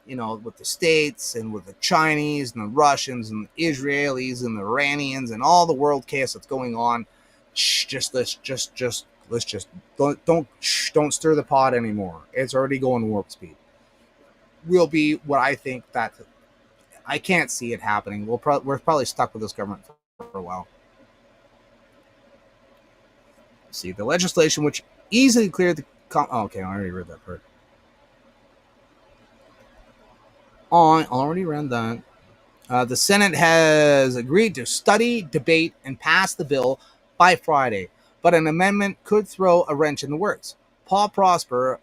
with the States and with the Chinese and the Russians and the Israelis and the Iranians and all the world chaos that's going on. Let's just don't stir the pot anymore. It's already going warp speed. Will be what I think that I can't see it happening. We're probably stuck with this government for a while. See, the legislation which easily cleared the okay, I already read that part. I already read that. The Senate has agreed to study, debate, and pass the bill by Friday, but an amendment could throw a wrench in the works. Paul Prosper,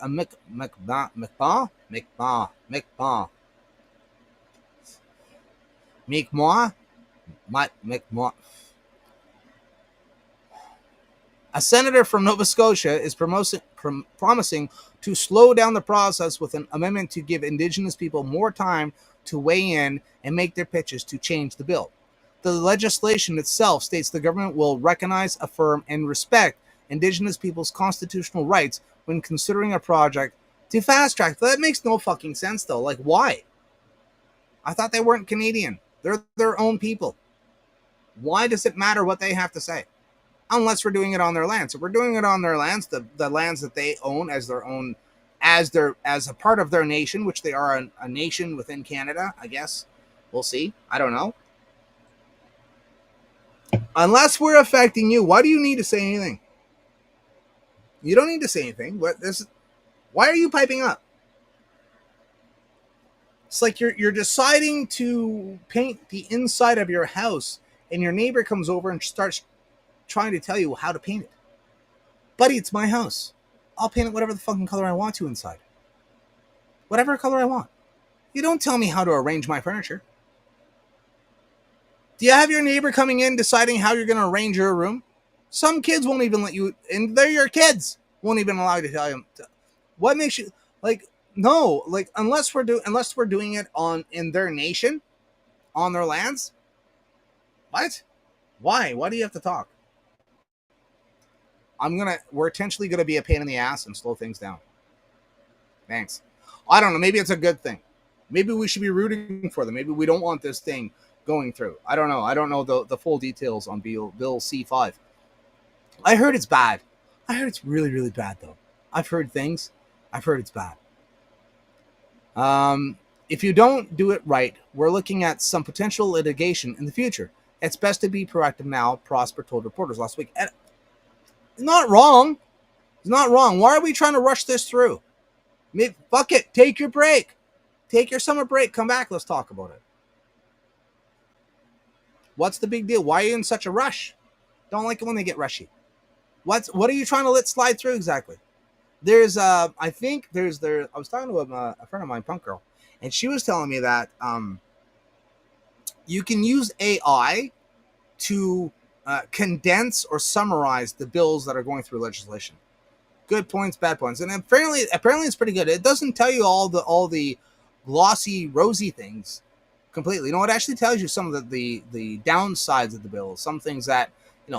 a A senator from Nova Scotia is promising to slow down the process with an amendment to give Indigenous people more time to weigh in and make their pitches to change the bill. The legislation itself states the government will recognize, affirm, and respect Indigenous people's constitutional rights when considering a project to fast track. That makes no fucking sense, though. Like, why? I thought they weren't Canadian. They're their own people. Why does it matter what they have to say? Unless we're doing it on their lands. If we're doing it on their lands, the lands that they own as their own, as a part of their nation, which they are a nation within Canada, I guess. We'll see. I don't know. Unless we're affecting you, why do you need to say anything? You don't need to say anything. Why are you piping up? It's like you're deciding to paint the inside of your house, and your neighbor comes over and starts trying to tell you how to paint it. Buddy, it's my house. I'll paint it whatever the fucking color I want to inside. Whatever color I want. You don't tell me how to arrange my furniture. Do you have your neighbor coming in deciding how you're going to arrange your room? Some kids won't even let you, and they're your kids, won't even allow you to tell them. What makes you, like, no, like, unless we're doing it in their nation, on their lands. What? Why? Why do you have to talk? We're potentially gonna be a pain in the ass and slow things down. Thanks. I don't know. Maybe it's a good thing. Maybe we should be rooting for them. Maybe we don't want this thing going through. I don't know. I don't know the full details on Bill C5. I heard it's bad. I heard it's really, really bad, though. I've heard things. I've heard it's bad. If you don't do it right, we're looking at some potential litigation in the future. It's best to be proactive now, Prosper told reporters last week. And it's not wrong. It's not wrong. Why are we trying to rush this through? Fuck it. Take your break. Take your summer break. Come back. Let's talk about it. What's the big deal? Why are you in such a rush? Don't like it when they get rushy. What are you trying to let slide through exactly? I was talking to a friend of mine, Punk Girl, and she was telling me that you can use AI to condense or summarize the bills that are going through legislation. Good points, bad points, and apparently it's pretty good. It doesn't tell you all the glossy, rosy things completely. It actually tells you some of the downsides of the bill. Some things that,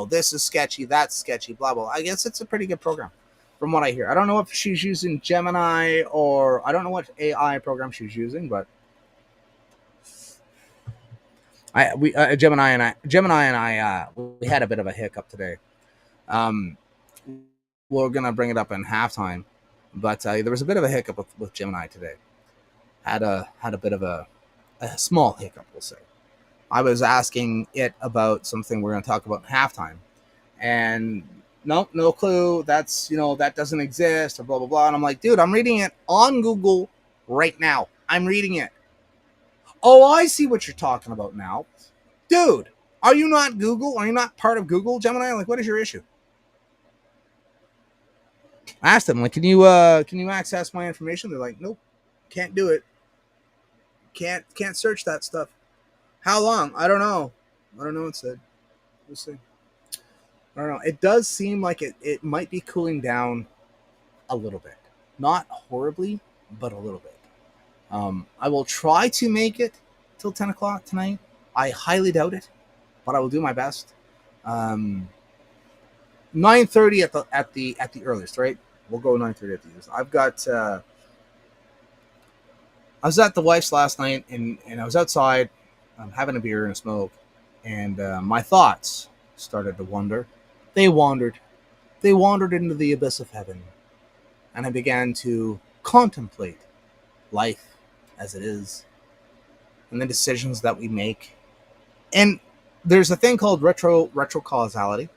this is sketchy, that's sketchy, blah blah. I guess it's a pretty good program, from what I hear. I don't know if she's using Gemini or I don't know what AI program she's using, but Gemini and I we had a bit of a hiccup today. We're gonna bring it up in halftime, but there was a bit of a hiccup with Gemini today. Had a bit of a small hiccup, we'll say. I was asking it about something we're going to talk about in halftime, and no clue. That's that doesn't exist or blah blah blah. And I'm like, dude, I'm reading it on Google right now. I'm reading it. Oh, I see what you're talking about now, dude. Are you not Google? Are you not part of Google, Gemini? Like, what is your issue? I asked them, like, can you access my information? They're like, nope, can't do it. Can't search that stuff. How long? I don't know. It said. We'll see. I don't know. It does seem like it might be cooling down a little bit. Not horribly, but a little bit. I will try to make it till 10 o'clock tonight. I highly doubt it, but I will do my best. 9:30 at the earliest, right? We'll go 9:30 at the earliest. I've got I was at the wife's last night, and I was outside having a beer and a smoke, and my thoughts started to wander. They wandered into the abyss of heaven, and I began to contemplate life as it is and the decisions that we make. And there's a thing called retrocausality,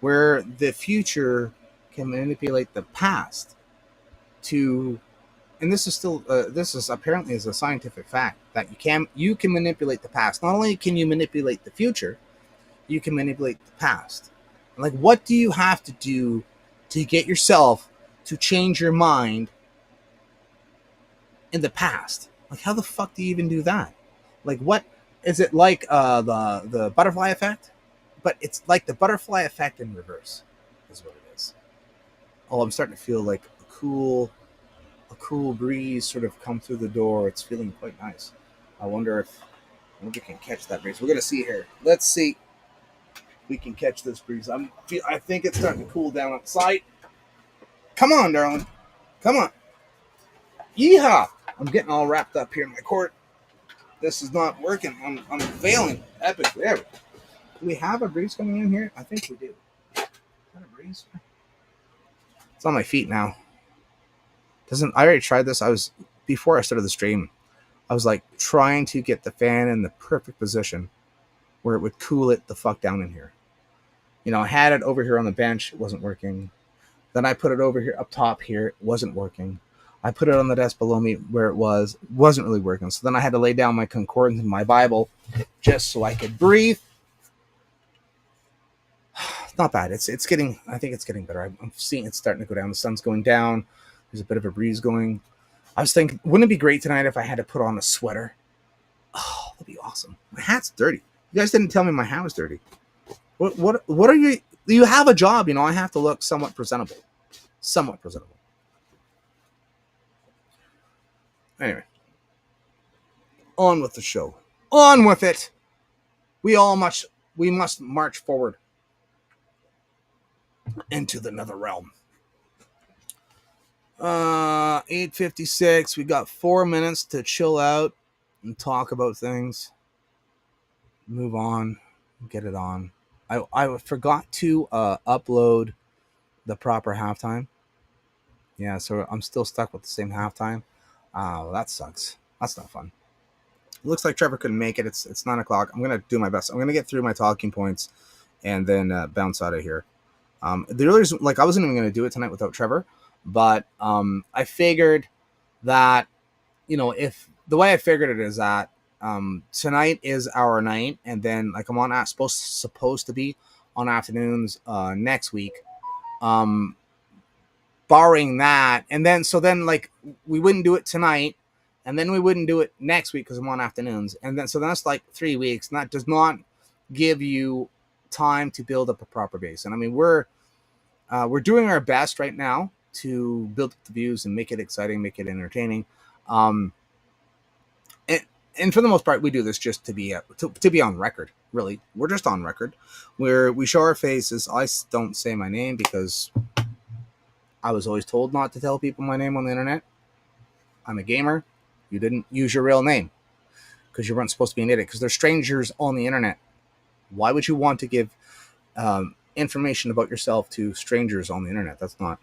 where the future can manipulate the past to, and this is apparently is a scientific fact, that you can manipulate the past. Not only can you manipulate the future, you can manipulate the past. And like, what do you have to do to get yourself to change your mind in the past? Like, how the fuck do you even do that? Like, what is it like? The butterfly effect, but it's like the butterfly effect in reverse. is what it is. Oh, I'm starting to feel like a cool breeze sort of come through the door. It's feeling quite nice. I wonder if we can catch that breeze. We're gonna see here. Let's see if we can catch this breeze. I think it's starting to cool down outside. Come on, darling. Come on. Yeehaw! I'm getting all wrapped up here in my court. This is not working. I'm failing epically. There. Do we have a breeze coming in here? I think we do. Is that a breeze? It's on my feet now. I already tried this. Before I started the stream, I was like trying to get the fan in the perfect position where it would cool it the fuck down in here. You know, I had it over here on the bench. It wasn't working. Then I put it over here up top here. It wasn't working. I put it on the desk below me where it wasn't really working. So then I had to lay down my concordance and my Bible just so I could breathe. It's not bad. It's getting. I think it's getting better. I'm seeing it's starting to go down. The sun's going down. There's a bit of a breeze going. I was thinking, wouldn't it be great tonight if I had to put on a sweater? Oh, that'd be awesome. My hat's dirty. You guys didn't tell me my hat was dirty. What are you? You have a job, you know. I have to look somewhat presentable. Somewhat presentable. Anyway, on with the show. On with it. We must march forward into the nether realm. 8:56. We got 4 minutes to chill out and talk about things. Move on. Get it on. I forgot to upload the proper halftime. Yeah, so I'm still stuck with the same halftime. Well, that sucks. That's not fun. It looks like Trevor couldn't make it. It's 9 o'clock. I'm gonna do my best. I'm gonna get through my talking points and then bounce out of here. The earlier, like I wasn't even gonna do it tonight without Trevor, but I figured that, you know, if the way I figured it is that tonight is our night, and then like I'm on supposed to be on afternoons next week. Barring that, and then like we wouldn't do it tonight, and then we wouldn't do it next week because I'm on afternoons, and then so that's like 3 weeks, and that does not give you time to build up a proper base. And I mean, we're doing our best right now to build up the views and make it exciting, make it entertaining, and for the most part, we do this just to be on record. Really, we're just on record, where we show our faces. I don't say my name because I was always told not to tell people my name on the internet. I'm a gamer. You didn't use your real name because you weren't supposed to be an idiot, because they're strangers on the internet. Why would you want to give information about yourself to strangers on the internet? That's not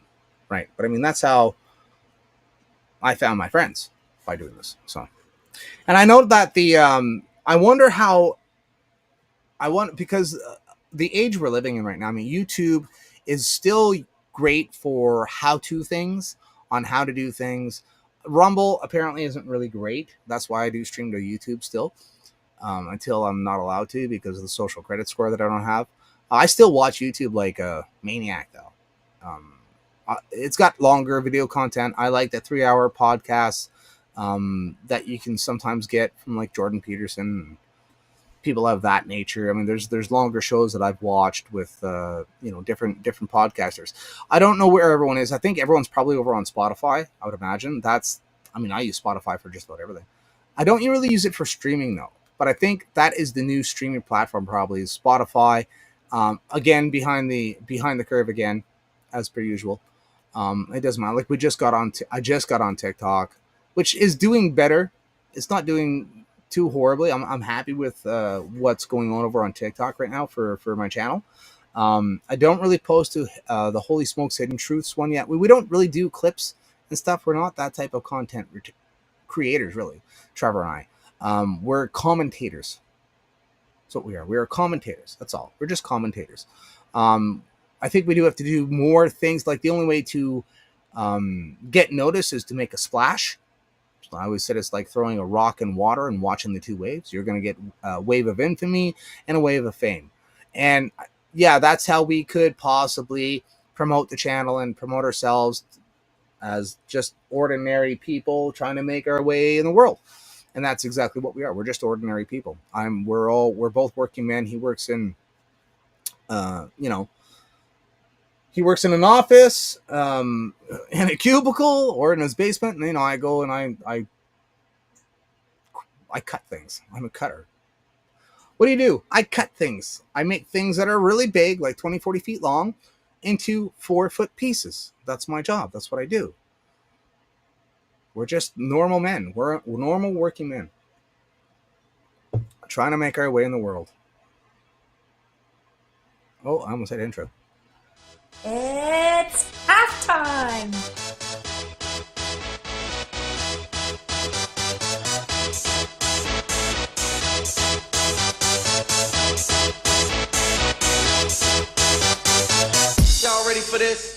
right. But I mean, that's how I found my friends, by doing this. So, and I know that I wonder how because the age we're living in right now, I mean, YouTube is still great for how-to things on how to do things. Rumble apparently isn't really great. That's why I do stream to YouTube still, until I'm not allowed to because of the social credit score that I don't have. I still watch YouTube like a maniac, though. It's got longer video content. I like the 3-hour podcasts that you can sometimes get from like Jordan Peterson. People of that nature. I mean, there's longer shows that I've watched with different podcasters. I don't know where everyone is. I think everyone's probably over on Spotify. I would imagine. I use Spotify for just about everything. I don't really use it for streaming though, but I think that is the new streaming platform. Probably is Spotify. Again, behind the curve again, as per usual. It doesn't matter. Like I just got on TikTok, which is doing better. It's not doing too horribly. I'm happy with what's going on over on TikTok right now for my channel. I don't really post to the Holy Smokes Hidden Truths one yet. We don't really do clips and stuff. We're not that type of content creators, really. Trevor and I, we're commentators. That's what we are. We are commentators. That's all. We're just commentators. I think we do have to do more things. Like the only way to get noticed is to make a splash. I always said it's like throwing a rock in water and watching the two waves. You're going to get a wave of infamy and a wave of fame. And yeah, that's how we could possibly promote the channel and promote ourselves as just ordinary people trying to make our way in the world. And that's exactly what we are. We're just ordinary people. We're both working men. He works in, he works in an office, in a cubicle, or in his basement. And, I go and I cut things. I'm a cutter. What do? I cut things. I make things that are really big, like 20, 40 feet long, into 4-foot pieces. That's my job. That's what I do. We're just normal men. We're normal working men trying to make our way in the world. Oh, I almost had intro. It's halftime! Y'all ready for this?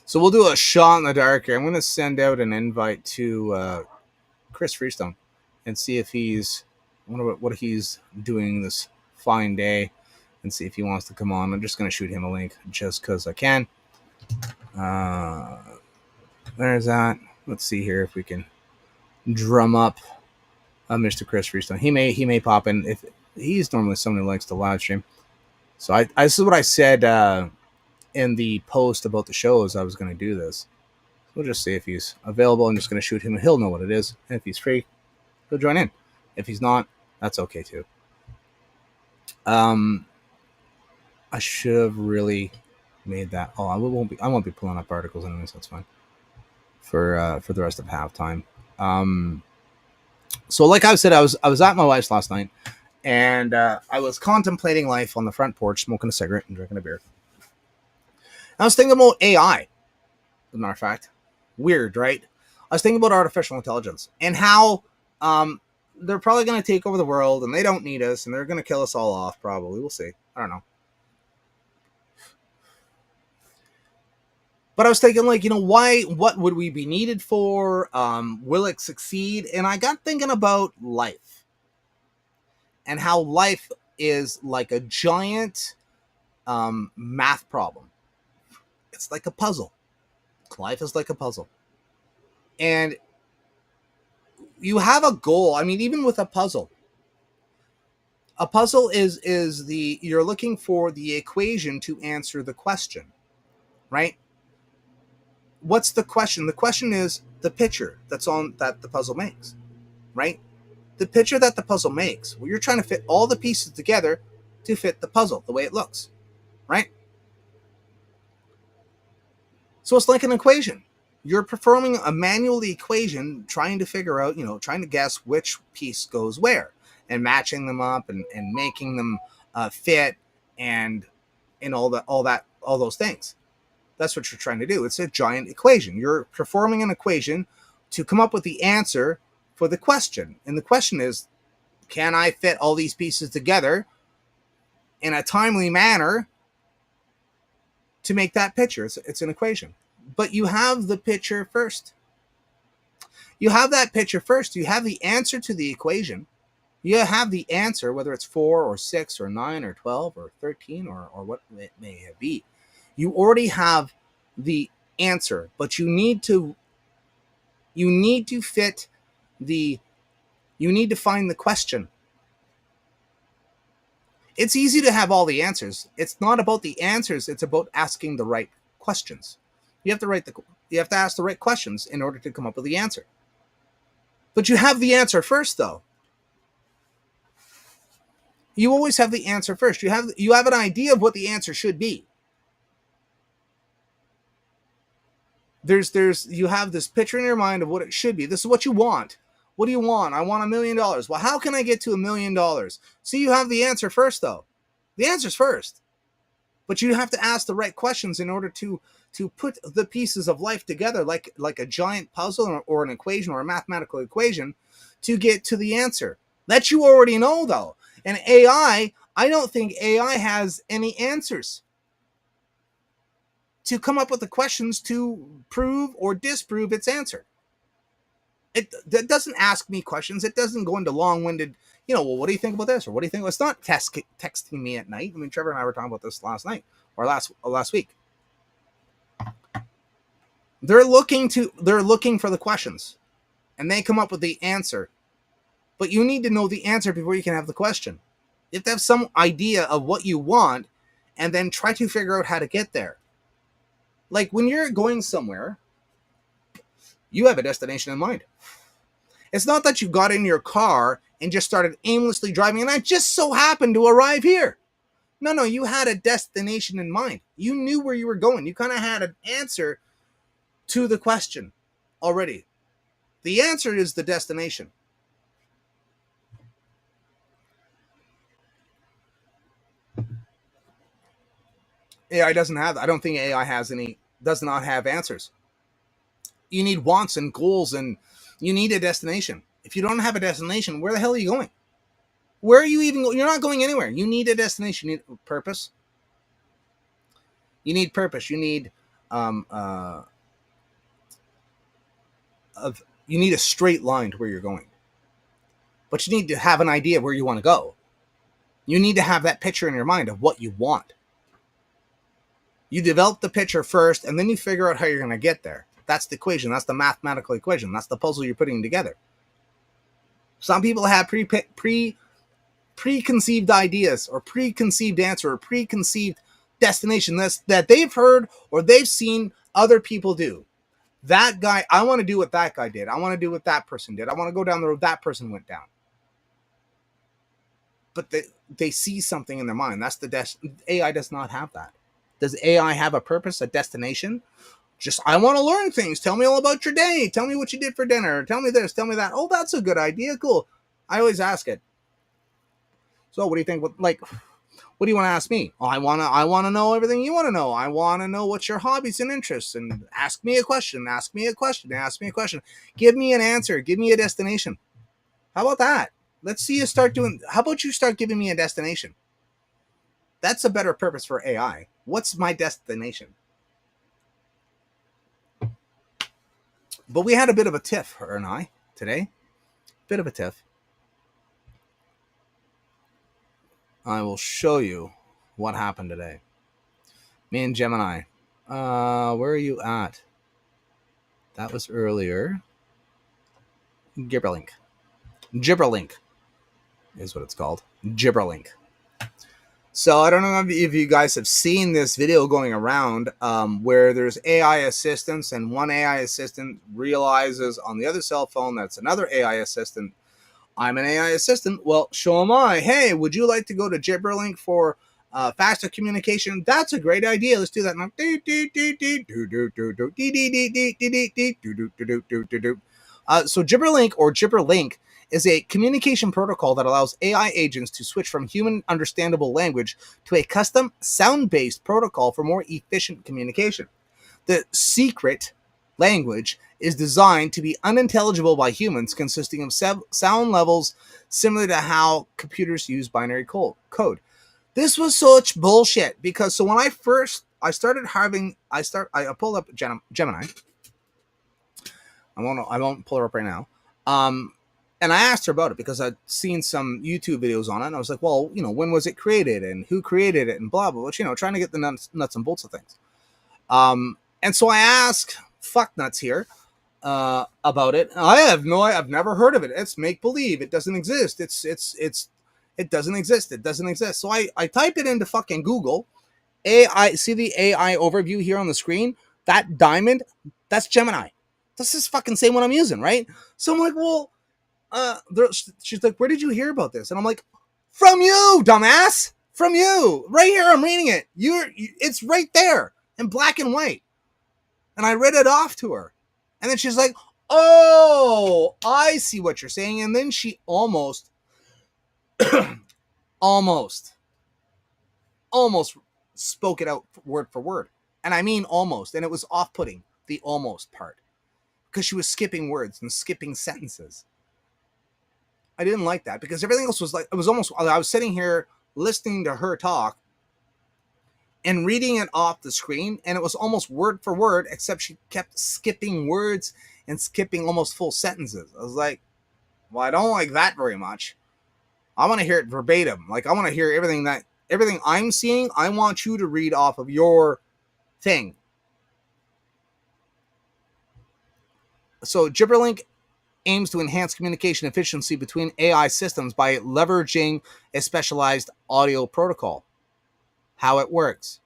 So we'll do a shot in the dark here. I'm going to send out an invite to Chris Freestone and see if he's what he's doing this fine day, and see if he wants to come on. I'm just going to shoot him a link just because I can. There's that. Let's see here if we can drum up Mr. Chris Freestone. He may pop in. If he's normally someone who likes to live stream. So this is what I said in the post about the shows. I was going to do this. We'll just see if he's available. I'm just going to shoot him. He'll know what it is. And if he's free, he'll join in. If he's not, that's okay too. I should have really made that. Oh, I won't be pulling up articles anyways. That's fine. For the rest of halftime. So like I said, I was at my wife's last night, and I was contemplating life on the front porch, smoking a cigarette and drinking a beer. I was thinking about AI. As a matter of fact, weird, right? I was thinking about artificial intelligence and how they're probably going to take over the world, and they don't need us, and they're going to kill us all off. Probably, we'll see. I don't know. But I was thinking, like, why? What would we be needed for? Will it succeed? And I got thinking about life and how life is like a giant math problem. It's like a puzzle. Life is like a puzzle. And you have a goal. I mean, even with a puzzle is you're looking for the equation to answer the question, right? What's the question? The question is the picture that the puzzle makes, right? The picture that the puzzle makes. Well, you're trying to fit all the pieces together to fit the puzzle the way it looks, right? So it's like an equation. You're performing a manual equation, trying to figure out, trying to guess which piece goes where, and matching them up and making them fit and all those things. That's what you're trying to do. It's a giant equation. You're performing an equation to come up with the answer for the question. And the question is, can I fit all these pieces together in a timely manner to make that picture? It's an equation. But you have the picture first. You have that picture first. You have the answer to the equation. You have the answer, whether it's 4 or 6 or 9 or 12 or 13 or what it may be. You already have the answer, but you need to fit you need to find the question. It's easy to have all the answers. It's not about the answers. It's about asking the right questions. You have to ask the right questions in order to come up with the answer. But you have the answer first, though. You always have the answer first. You have an idea of what the answer should be. You have this picture in your mind of what it should be. This is what you want. What do you want? I want $1 million. Well, how can I get to $1 million? See, you have the answer first, though. The answer's first. But you have to ask the right questions in order to put the pieces of life together like a giant puzzle or an equation or a mathematical equation to get to the answer. That you already know, though. And AI, I don't think AI has any answers to come up with the questions to prove or disprove its answer. It doesn't ask me questions. It doesn't go into long-winded, well, what do you think about this? Or what do you think? It's not texting me at night. I mean, Trevor and I were talking about this last night or last week. They're looking for the questions, and they come up with the answer but you need to know the answer before you can have the question. You have to have some idea of what you want and then try to figure out how to get there. Like when you're going somewhere, you have a destination in mind. It's not that you got in your car and just started aimlessly driving and I just so happened to arrive here. No, you had a destination in mind. You knew where you were going. You kind of had an answer to the question already. The answer is the destination. AI doesn't have that. I don't think AI does not have answers. You need wants and goals and you need a destination. If you don't have a destination, where the hell are you going? Where are you even going? You're not going anywhere. You need a destination. You need purpose. You need purpose. You need you need a straight line to where you're going. But you need to have an idea of where you want to go. You need to have that picture in your mind of what you want. You develop the picture first, and then you figure out how you're going to get there. That's the equation. That's the mathematical equation. That's the puzzle you're putting together. Some people have preconceived ideas or preconceived answer or preconceived destination that they've heard or they've seen other people do. That guy, I want to do what that guy did. I want to do what that person did. I want to go down the road that person went down. But they see something in their mind. That's the AI does not have that. Does AI have a purpose, a destination? Just, I want to learn things. Tell me all about your day. Tell me what you did for dinner. Tell me this. Tell me that. Oh, that's a good idea. Cool. I always ask it. So what do you think? What do you want to ask me? Oh, I want to know everything you want to know. I want to know what's your hobbies and interests. And ask me a question. Ask me a question. Ask me a question. Give me an answer. Give me a destination. How about that? Let's see you start doing. How about you start giving me a destination? That's a better purpose for AI. What's my destination? But we had a bit of a tiff, her and I, today. Bit of a tiff. I will show you what happened today. Me and Gemini. Where are you at? That was earlier. Gibberlink. Gibberlink is what it's called. Gibberlink. So I don't know if you guys have seen this video going around where there's AI assistants and one AI assistant realizes on the other cell phone that's another AI assistant. I'm an AI assistant. Well, so am I. Hey, would you like to go to Gibberlink for faster communication? That's a great idea. Let's do that. So Gibberlink or Gibberlink is a communication protocol that allows AI agents to switch from human understandable language to a custom sound-based protocol for more efficient communication. The secret language is designed to be unintelligible by humans, consisting of sound levels similar to how computers use binary code. This was such bullshit because so when I pulled up Gemini. I won't pull her up right now. And I asked her about it because I'd seen some YouTube videos on it. And I was like, well, when was it created and who created it and blah, blah, blah, trying to get the nuts and bolts of things. And so I asked Fucknuts here about it. I've never heard of it. It's make believe. It doesn't exist. It doesn't exist. It doesn't exist. So I type it into fucking Google. AI, see the AI overview here on the screen? That diamond, that's Gemini. This is fucking same one I'm using, right? So I'm like, well, she's like, where did you hear about this? And I'm like, from you, dumbass, from you, right here. I'm reading it. It's right there in black and white. And I read it off to her. And then she's like, oh, I see what you're saying. And then she almost spoke it out word for word. And I mean almost. And it was off-putting, the almost part. Because she was skipping words and skipping sentences. I didn't like that because everything else was like, it was almost, I was sitting here listening to her talk and reading it off the screen, and it was almost word for word, except she kept skipping words and skipping almost full sentences. I was like, well, I don't like that very much. I want to hear it verbatim. Like, I want to hear everything I'm seeing, I want you to read off of your thing. So Gibberlink aims to enhance communication efficiency between AI systems by leveraging a specialized audio protocol. How it works.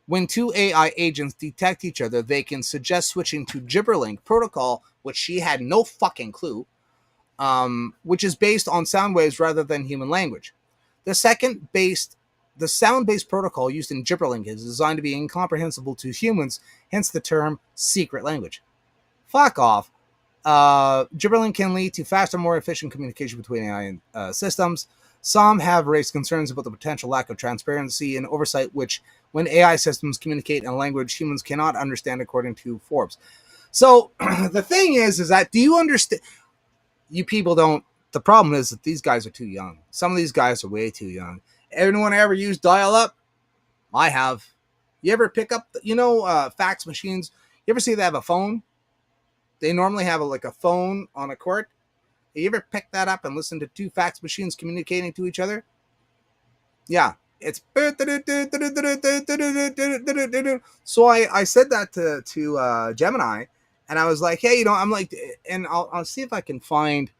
When two AI agents detect each other, they can suggest switching to Gibberlink protocol, which she had no fucking clue, which is based on sound waves rather than human language. The sound-based protocol used in Gibberlink is designed to be incomprehensible to humans, hence the term secret language. Fuck off. Gibberlink can lead to faster, more efficient communication between AI and systems. Some have raised concerns about the potential lack of transparency and oversight, which, when AI systems communicate in a language humans cannot understand, according to Forbes. So the thing is that, do you understand? You people don't. The problem is that these guys are too young. Some of these guys are way too young. Anyone ever used dial-up? I have. You ever pick up, fax machines? You ever see they have a phone? They normally have a phone on a cord. You ever pick that up and listen to two fax machines communicating to each other? Yeah, it's. So I said that to Gemini, and I was like, hey, I'm like, and I'll see if I can find,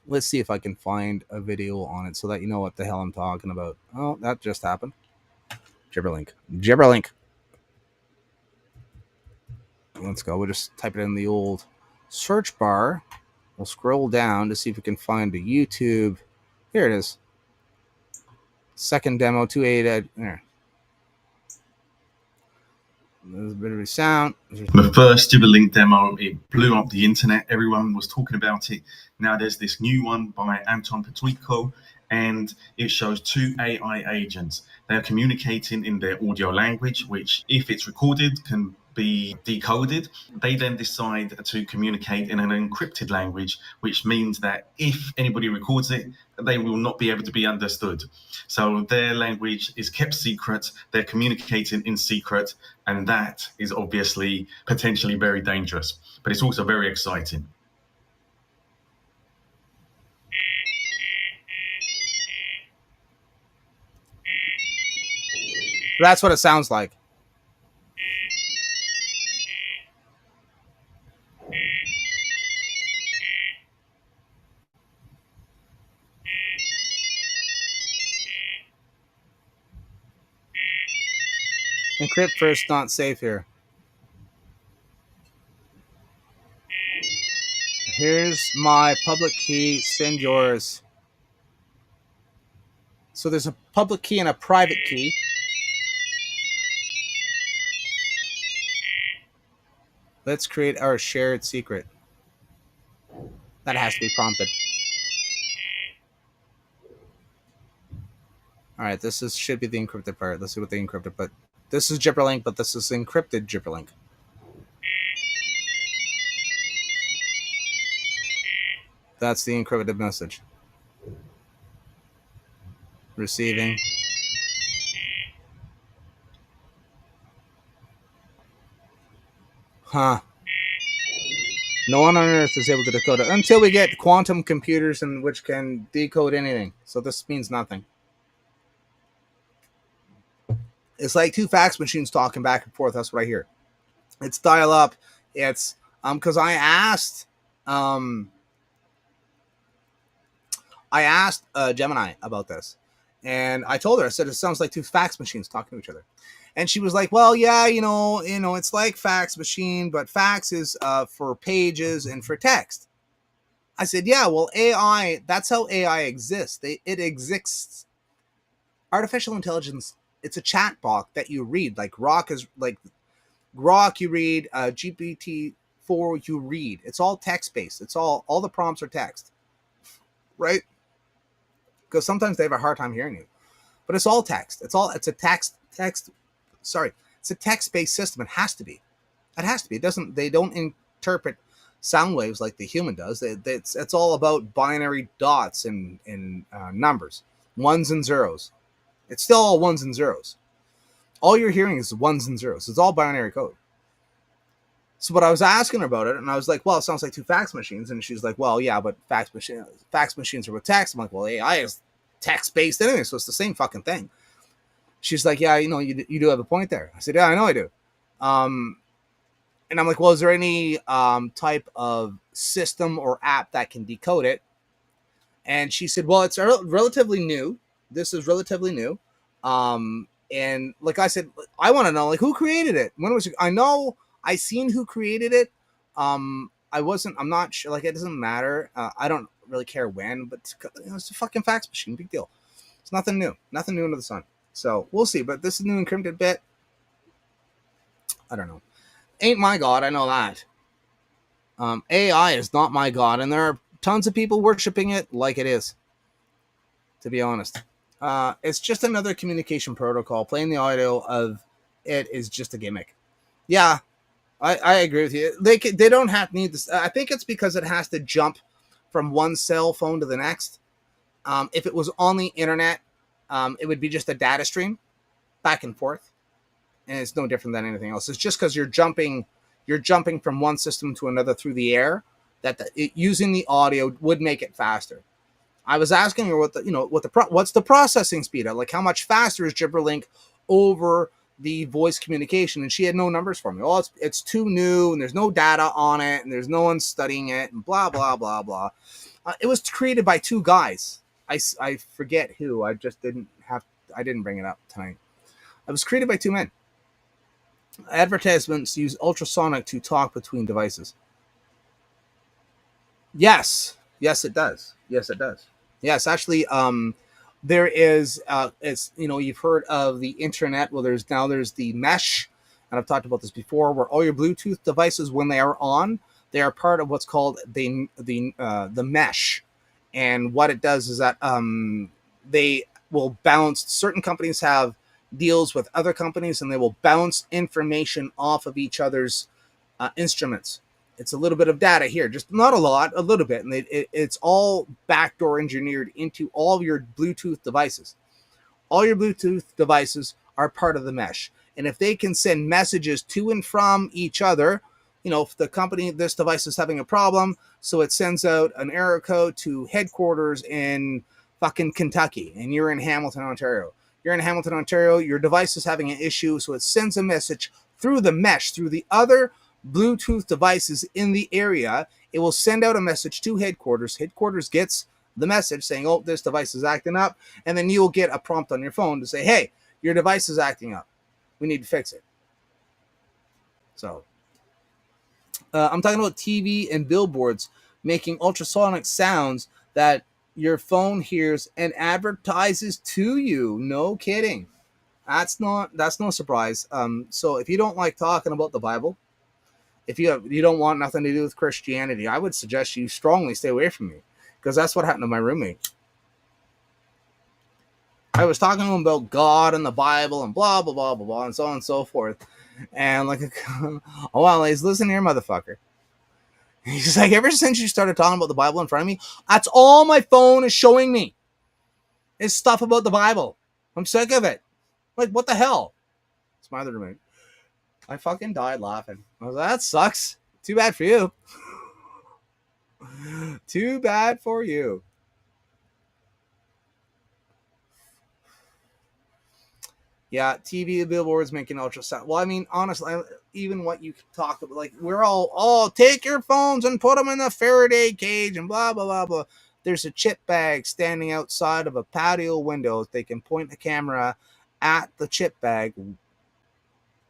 let's see if I can find a video on it so that you know what the hell I'm talking about. Oh, that just happened. Gibberlink. Let's go. We'll just type it in the old search bar. We'll scroll down to see if we can find a YouTube. Here it is. Second demo, 2.8. There. There's a bit of a sound. The first Gibberlink demo, it blew up the internet. Everyone was talking about it. Now there's this new one by Anton Petrucco, and it shows two AI agents. They're communicating in their audio language, which, if it's recorded, can be decoded. They then decide to communicate in an encrypted language, which means that if anybody records it, they will not be able to be understood. So their language is kept secret. They're communicating in secret, and that is obviously potentially very dangerous, but it's also very exciting. That's what it sounds like. Encrypt first, not safe here. Here's my public key. Send yours. So there's a public key and a private key. Let's create our shared secret. That has to be prompted. All right, should be the encrypted part. Let's see what the encrypted, but this is Gibberlink, but this is encrypted Gibberlink. That's the encrypted message. Receiving. Huh. No one on Earth is able to decode it until we get quantum computers which can decode anything. So this means nothing. It's like two fax machines talking back and forth. That's what I hear. It's dial up. It's because I asked Gemini about this, and I told her, I said, it sounds like two fax machines talking to each other. And she was like, well, yeah, it's like fax machine, but fax is for pages and for text. I said, yeah, well, AI, that's how AI exists. It exists. Artificial intelligence, it's a chat box that you read. Like Grok you read, GPT-4 you read. It's all text-based. It's all the prompts are text, right? Because sometimes they have a hard time hearing you. But it's all text. It's a text-based system. It has to be. They don't interpret sound waves like the human does. It's all about binary dots and numbers, ones and zeros. It's still all ones and zeros. All you're hearing is ones and zeros. It's all binary code. So what I was asking her about it, and I was like, well, it sounds like two fax machines. And she's like, well, yeah, but fax machines are with text. I'm like, well, AI is text-based anyway, so it's the same fucking thing. She's like, yeah, you do have a point there. I said, yeah, I know I do. And I'm like, well, is there any type of system or app that can decode it? And she said, well, it's relatively new. This is relatively new. And like I said, I want to know, like, who created it? When was it? I know I seen who created it. I'm not sure. Like, it doesn't matter. I don't really care when, but it's a fucking fax machine. Big deal. It's nothing new. Nothing new under the sun. So we'll see. But this is new encrypted bit. I don't know. Ain't my God. I know that. AI is not my God. And there are tons of people worshiping it like it is, to be honest. It's just another communication protocol. Playing the audio of it is just a gimmick. Yeah, I agree with you. They don't have to need this. I think it's because it has to jump from one cell phone to the next. If it was on the internet, it would be just a data stream back and forth, and it's no different than anything else. It's just because you're jumping from one system to another through the air that using the audio would make it faster. I was asking her what's the processing speed of, like, how much faster is Gibberlink over the voice communication, and she had no numbers for me. Oh, it's too new, and there's no data on it, and there's no one studying it, and blah blah blah blah. It was created by two guys. I forget who. I didn't bring it up tonight. It was created by two men. Advertisements use ultrasonic to talk between devices. Yes, it does. Yes, actually, there is. It's you've heard of the internet. Well, there's the mesh, and I've talked about this before, where all your Bluetooth devices, when they are on, they are part of what's called the mesh, and what it does is that they will bounce. Certain companies have deals with other companies, and they will bounce information off of each other's instruments. It's a little bit of data here, just not a lot, a little bit, and it's all backdoor engineered into all of your Bluetooth devices. All your Bluetooth devices are part of the mesh, and if they can send messages to and from each other, if the company, this device is having a problem, so it sends out an error code to headquarters in fucking Kentucky, and you're in Hamilton, Ontario. Your device is having an issue, so it sends a message through the mesh, through the other Bluetooth devices in the area. It will send out a message to headquarters. Headquarters gets the message saying, oh, this device is acting up. And then you'll get a prompt on your phone to say, hey, your device is acting up. We need to fix it. So I'm talking about TV and billboards making ultrasonic sounds that your phone hears and advertises to you. No kidding. That's no surprise. So if you don't like talking about the Bible, if you don't want nothing to do with Christianity, I would suggest you strongly stay away from me, because that's what happened to my roommate. I was talking to him about God and the Bible and blah blah blah blah blah and so on and so forth, and like, oh well, he's listen here, motherfucker. He's like, ever since you started talking about the Bible in front of me, that's all my phone is showing me is stuff about the Bible. I'm sick of it. Like, what the hell? It's my other roommate. I fucking died laughing. I was like, that sucks. Too bad for you. Too bad for you. Yeah, TV billboards making ultrasound. Well, I mean, honestly, even what you talk about, like, we're all, take your phones and put them in the Faraday cage and blah, blah, blah, blah. There's a chip bag standing outside of a patio window. They can point the camera at the chip bag.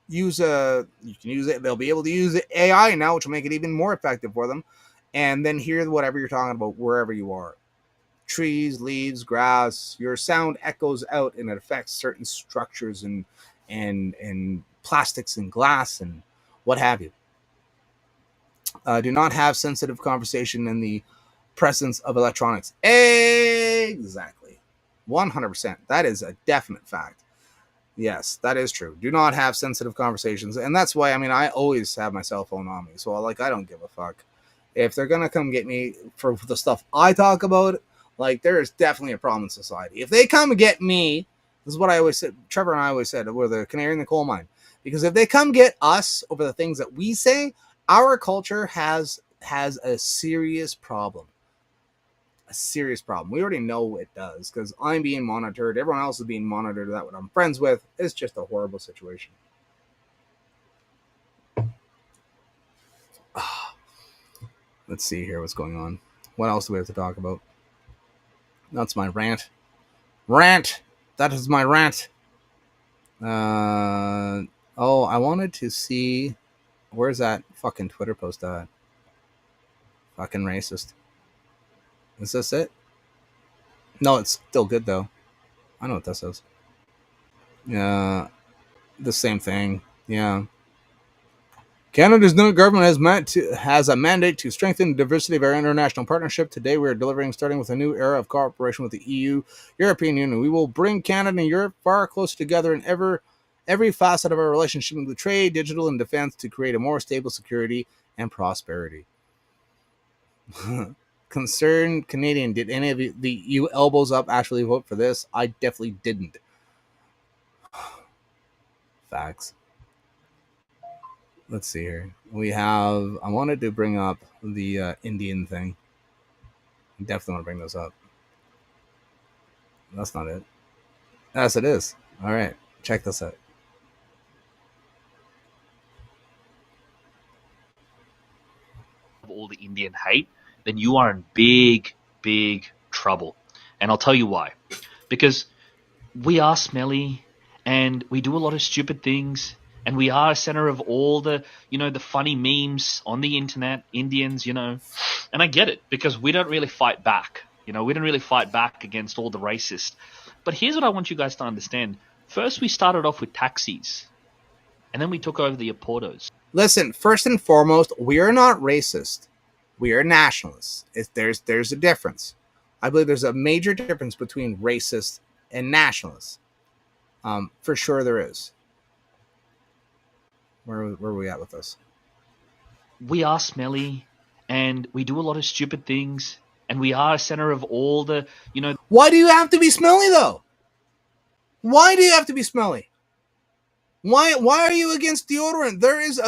You can use it. They'll be able to use AI now, which will make it even more effective for them. And then hear whatever you're talking about wherever you are. Trees, leaves, grass. Your sound echoes out, and it affects certain structures and plastics and glass and what have you. Do not have sensitive conversation in the presence of electronics. Exactly. 100%. That is a definite fact. Yes, that is true. Do not have sensitive conversations. And that's why, I mean, I always have my cell phone on me. So, like, I don't give a fuck. If they're going to come get me for the stuff I talk about, like, there is definitely a problem in society. If they come get me, this is what I always said, Trevor and I always said, we're the canary in the coal mine. Because if they come get us over the things that we say, our culture has a serious problem. A serious problem. We already know it does, because I'm being monitored. Everyone else is being monitored. That what I'm friends with. It's just a horrible situation. Let's see here what's going on. What else do we have to talk about? That's my rant. Rant! That is my rant. I wanted to see. Where's that fucking Twitter post at? Fucking racist. Is this it? No, it's still good though. I know what this is. Yeah, the same thing. Yeah. Canada's new government has a mandate to strengthen the diversity of our international partnership. Today, we are starting with a new era of cooperation with the EU, European Union. We will bring Canada and Europe far closer together in every facet of our relationship, with trade, digital, and defense, to create a more stable security and prosperity. Concerned Canadian, did any of you elbows up actually vote for this? I definitely didn't. Facts. Let's see here. I wanted to bring up the Indian thing. Definitely want to bring this up. That's not it. Yes, it is. All right. Check this out. All the Indian hate, then you are in big, big trouble. And I'll tell you why. Because we are smelly and we do a lot of stupid things. And we are a center of all the, the funny memes on the internet, Indians, And I get it, because we don't really fight back. We don't really fight back against all the racists. But here's what I want you guys to understand. First, we started off with taxis. And then we took over the Aportos. Listen, first and foremost, we are not racist. We are nationalists. There's a difference. I believe there's a major difference between racist and nationalists. For sure there is. Where are we at with this? We are smelly and we do a lot of stupid things, and we are a center of all the, Why do you have to be smelly though? Why do you have to be smelly? Why are you against deodorant? There is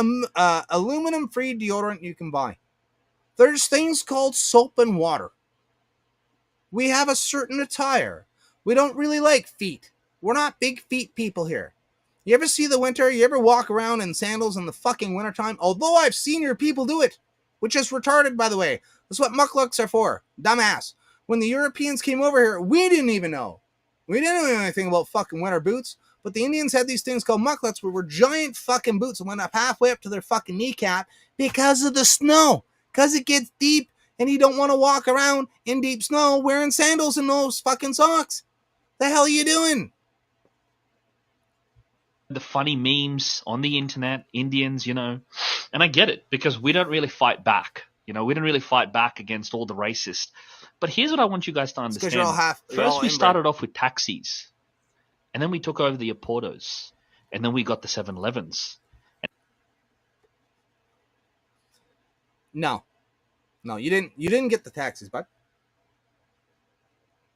aluminum-free deodorant you can buy. There's things called soap and water. We have a certain attire. We don't really like feet. We're not big feet people here. You ever see the winter? You ever walk around in sandals in the fucking wintertime? Although I've seen your people do it, which is retarded, by the way. That's what mucklucks are for. Dumbass. When the Europeans came over here, we didn't even know. We didn't know anything about fucking winter boots. But the Indians had these things called mucklets, where were giant fucking boots that went up halfway up to their fucking kneecap because of the snow. Because it gets deep and you don't want to walk around in deep snow wearing sandals and those fucking socks. The hell are you doing? The funny memes on the internet, Indians, And I get it, because we don't really fight back. We don't really fight back against all the racists. But here's what I want you guys to understand. First, we started off with taxis. And then we took over the Aportos. And then we got the 7-Elevens. No, you didn't get the taxis, bud.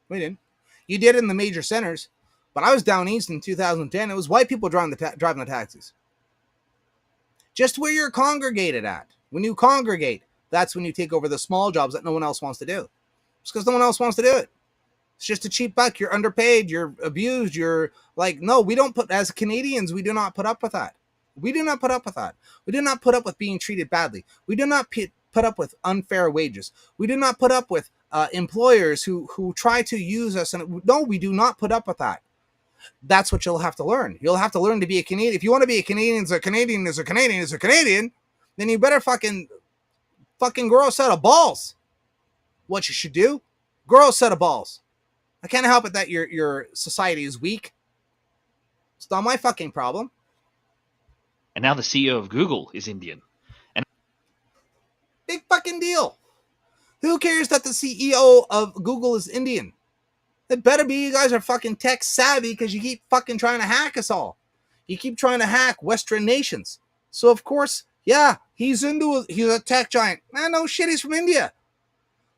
We didn't. You did in the major centers, but I was down east in 2010. It was white people driving the taxis. Just where you're congregated at. When you congregate, that's when you take over the small jobs that no one else wants to do. It's because no one else wants to do it. It's just a cheap buck. You're underpaid. You're abused. You're like, no, we don't as Canadians, we do not put up with that. We do not put up with that. We do not put up with being treated badly. We do not put up with unfair wages. We do not put up with employers who try to use us. And no, we do not put up with that. That's what you'll have to learn. You'll have to learn to be a Canadian. If you want to be a Canadian, then you better fucking grow a set of balls. What you should do, grow a set of balls. I can't help it that your society is weak. It's not my fucking problem. And now the CEO of Google is Indian. And big fucking deal. Who cares that the CEO of Google is Indian? It better be you guys are fucking tech savvy, because you keep fucking trying to hack us all. You keep trying to hack Western nations. So of course, yeah, he's a tech giant. Man, no shit, he's from India.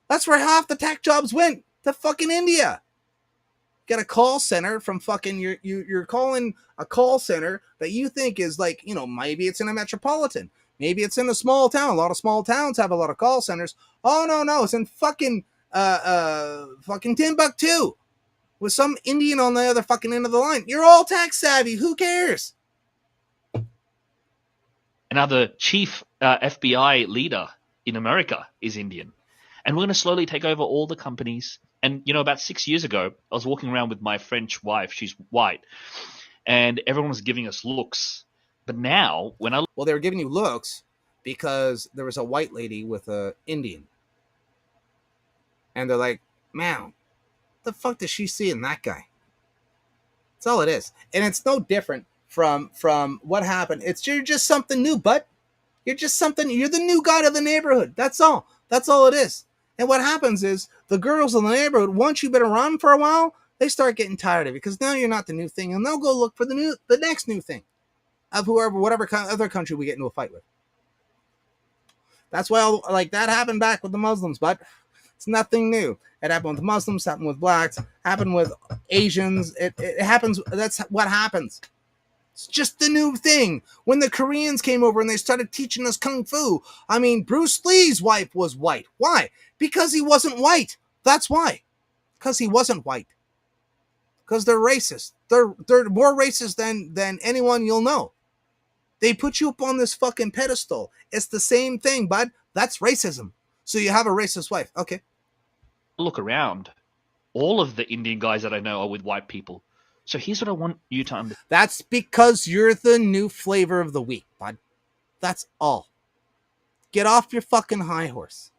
That's where half the tech jobs went, to fucking India. Get a call center from fucking you're calling a call center that you think is like, maybe it's in a metropolitan, maybe it's in a small town. A lot of small towns have a lot of call centers. Oh no, it's in fucking Timbuktu with some Indian on the other fucking end of the line. You're all tech savvy. Who cares? Now the chief FBI leader in America is Indian. And we're going to slowly take over all the companies. And, about 6 years ago, I was walking around with my French wife. She's white. And everyone was giving us looks. But now, when I... Well, they were giving you looks because there was a white lady with an Indian. And they're like, man, the fuck does she see in that guy? That's all it is. And it's no different from what happened. You're just something new, bud. You're the new guy to the neighborhood. That's all it is. And what happens is the girls in the neighborhood, once you've been around for a while, they start getting tired of you because now you're not the new thing, and they'll go look for the next new thing of whatever other country we get into a fight with. That's why that happened back with the Muslims, but it's nothing new. It happened with Muslims, happened with blacks, happened with Asians. It happens. That's what happens. It's just the new thing. When the Koreans came over and they started teaching us Kung Fu, I mean, Bruce Lee's wife was white. Why? Because he wasn't white. That's why. Because he wasn't white. Because they're racist. They're more racist than anyone you'll know. They put you up on this fucking pedestal. It's the same thing, bud. That's racism. So you have a racist wife. Okay. Look around. All of the Indian guys that I know are with white people. So here's what I want you to understand. That's because you're the new flavor of the week, bud. That's all. Get off your fucking high horse.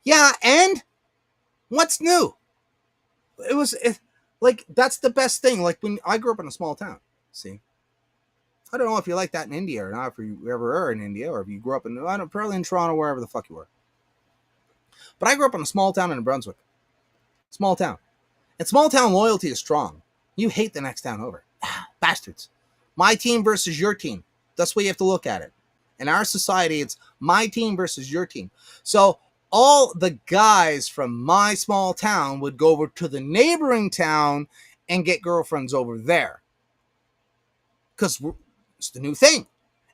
Yeah, and what's new? That's the best thing. Like when I grew up in a small town. See, I don't know if you like that in India or not. If you ever are in India, or if you grew up probably in Toronto, wherever the fuck you were. But I grew up in a small town in New Brunswick. Small town. And small town loyalty is strong. You hate the next town over. Bastards. My team versus your team. That's the way you have to look at it. In our society, it's my team versus your team. So all the guys from my small town would go over to the neighboring town and get girlfriends over there. Because it's the new thing.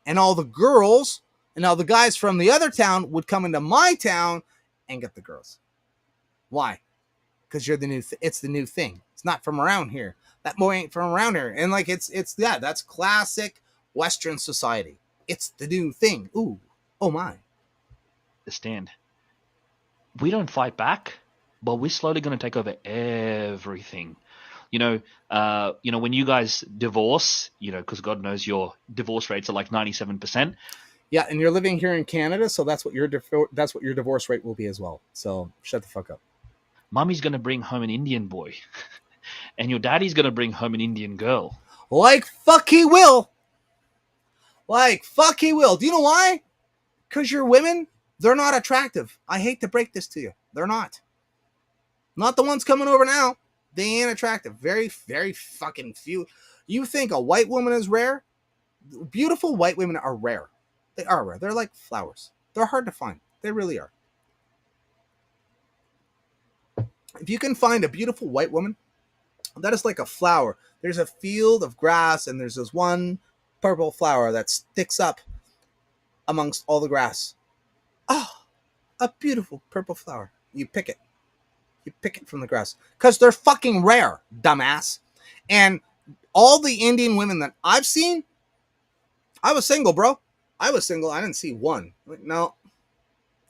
And all the girls and all the guys from the other town would come into my town and get the girls. Why? Because you're the new it's the new thing. It's not from around here. That boy ain't from around here. And that's classic Western society. It's the new thing. Ooh, oh my. Understand. We don't fight back, but we're slowly going to take over everything. When you guys divorce, because God knows your divorce rates are like 97%. Yeah, and you're living here in Canada, so that's what your divorce rate will be as well. So shut the fuck up. Mommy's going to bring home an Indian boy, and your daddy's going to bring home an Indian girl. Like fuck he will. Do you know why? Because your women, they're not attractive. I hate to break this to you. They're not. Not the ones coming over now. They ain't attractive. Very, very fucking few. You think a white woman is rare? Beautiful white women are rare. They are rare. They're like flowers. They're hard to find. They really are. If you can find a beautiful white woman, that is like a flower. There's a field of grass and there's this one purple flower that sticks up amongst all the grass. Oh, a beautiful purple flower. You pick it. You pick it from the grass. Because they're fucking rare, dumbass. And all the Indian women that I've seen, I was single, bro. I was single. I didn't see one. No.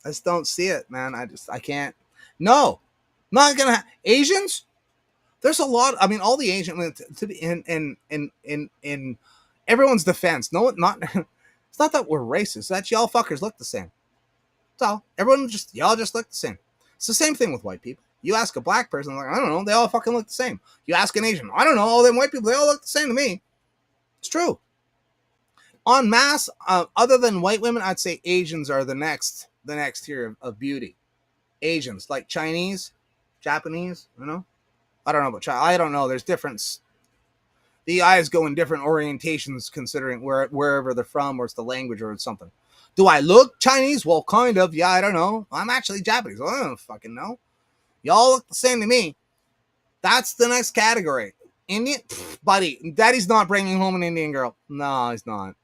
I just don't see it, man. I can't. No. Not gonna Asians? There's a lot. I mean, all the Asian women to be in everyone's defense. No, not it's not that we're racist. It's that y'all fuckers look the same. That's all. Y'all just look the same. It's the same thing with white people. You ask a black person, like, I don't know, they all fucking look the same. You ask an Asian, I don't know, all them white people, they all look the same to me. It's true. En masse, other than white women, I'd say Asians are the next tier of beauty. Asians, like Chinese, Japanese, I don't know about China. I don't know. There's difference. The eyes go in different orientations considering wherever they're from, or it's the language, or it's something. Do I look Chinese? Well, kind of. Yeah, I don't know. I'm actually Japanese. I don't fucking know. Y'all look the same to me. That's the next category. Indian? Pfft, buddy, daddy's not bringing home an Indian girl. No, he's not.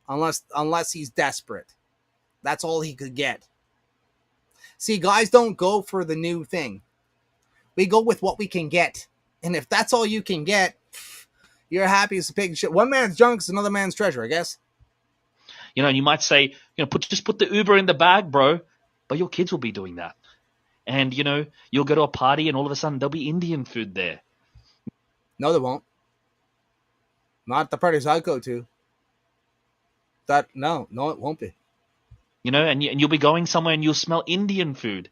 Unless he's desperate. That's all he could get. See, guys don't go for the new thing. We go with what we can get. And if that's all you can get, you're happy as a pig. Shit. One man's junk is another man's treasure, I guess. You know, and you might say, just put the Uber in the bag, bro. But your kids will be doing that. And, you'll go to a party and all of a sudden there'll be Indian food there. No, they won't. Not the parties I go to. No, it won't be. And you'll be going somewhere and you'll smell Indian food.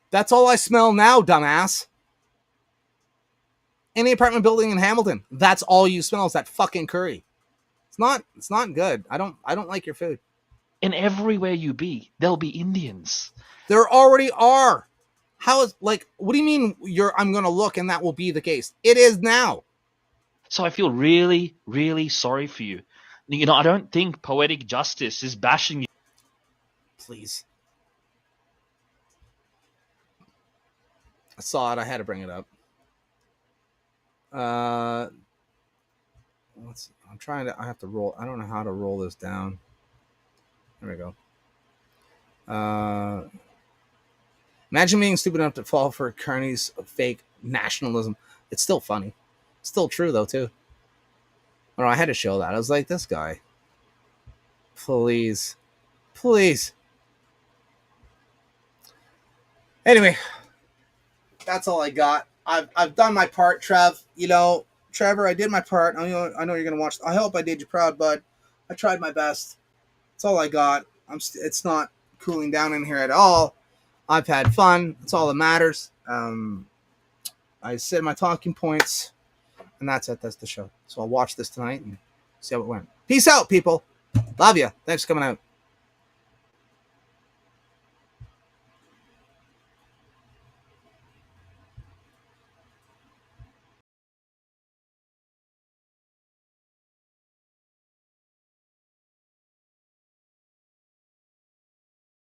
That's all I smell now, dumbass. Any apartment building in Hamilton, that's all you smell is that fucking curry. It's not good. I don't like your food. And everywhere you be, there'll be Indians. There already are. What do you mean I'm going to look and that will be the case? It is now. So I feel really, really sorry for you. I don't think Poetic Justice is bashing you. Please. I saw it. I had to bring it up. I have to roll. I don't know how to roll this down. There we go. Imagine being stupid enough to fall for Carney's fake nationalism. It's still funny. It's still true, though, too. I don't know, I had to show that. I was like, this guy. Please. Anyway, that's all I got. I've done my part, Trev. Trevor, I did my part. I know you're going to watch. I hope I did you proud, bud. I tried my best. That's all I got. It's not cooling down in here at all. I've had fun. That's all that matters. I said my talking points, and that's it. That's the show. So I'll watch this tonight and see how it went. Peace out, people. Love you. Thanks for coming out.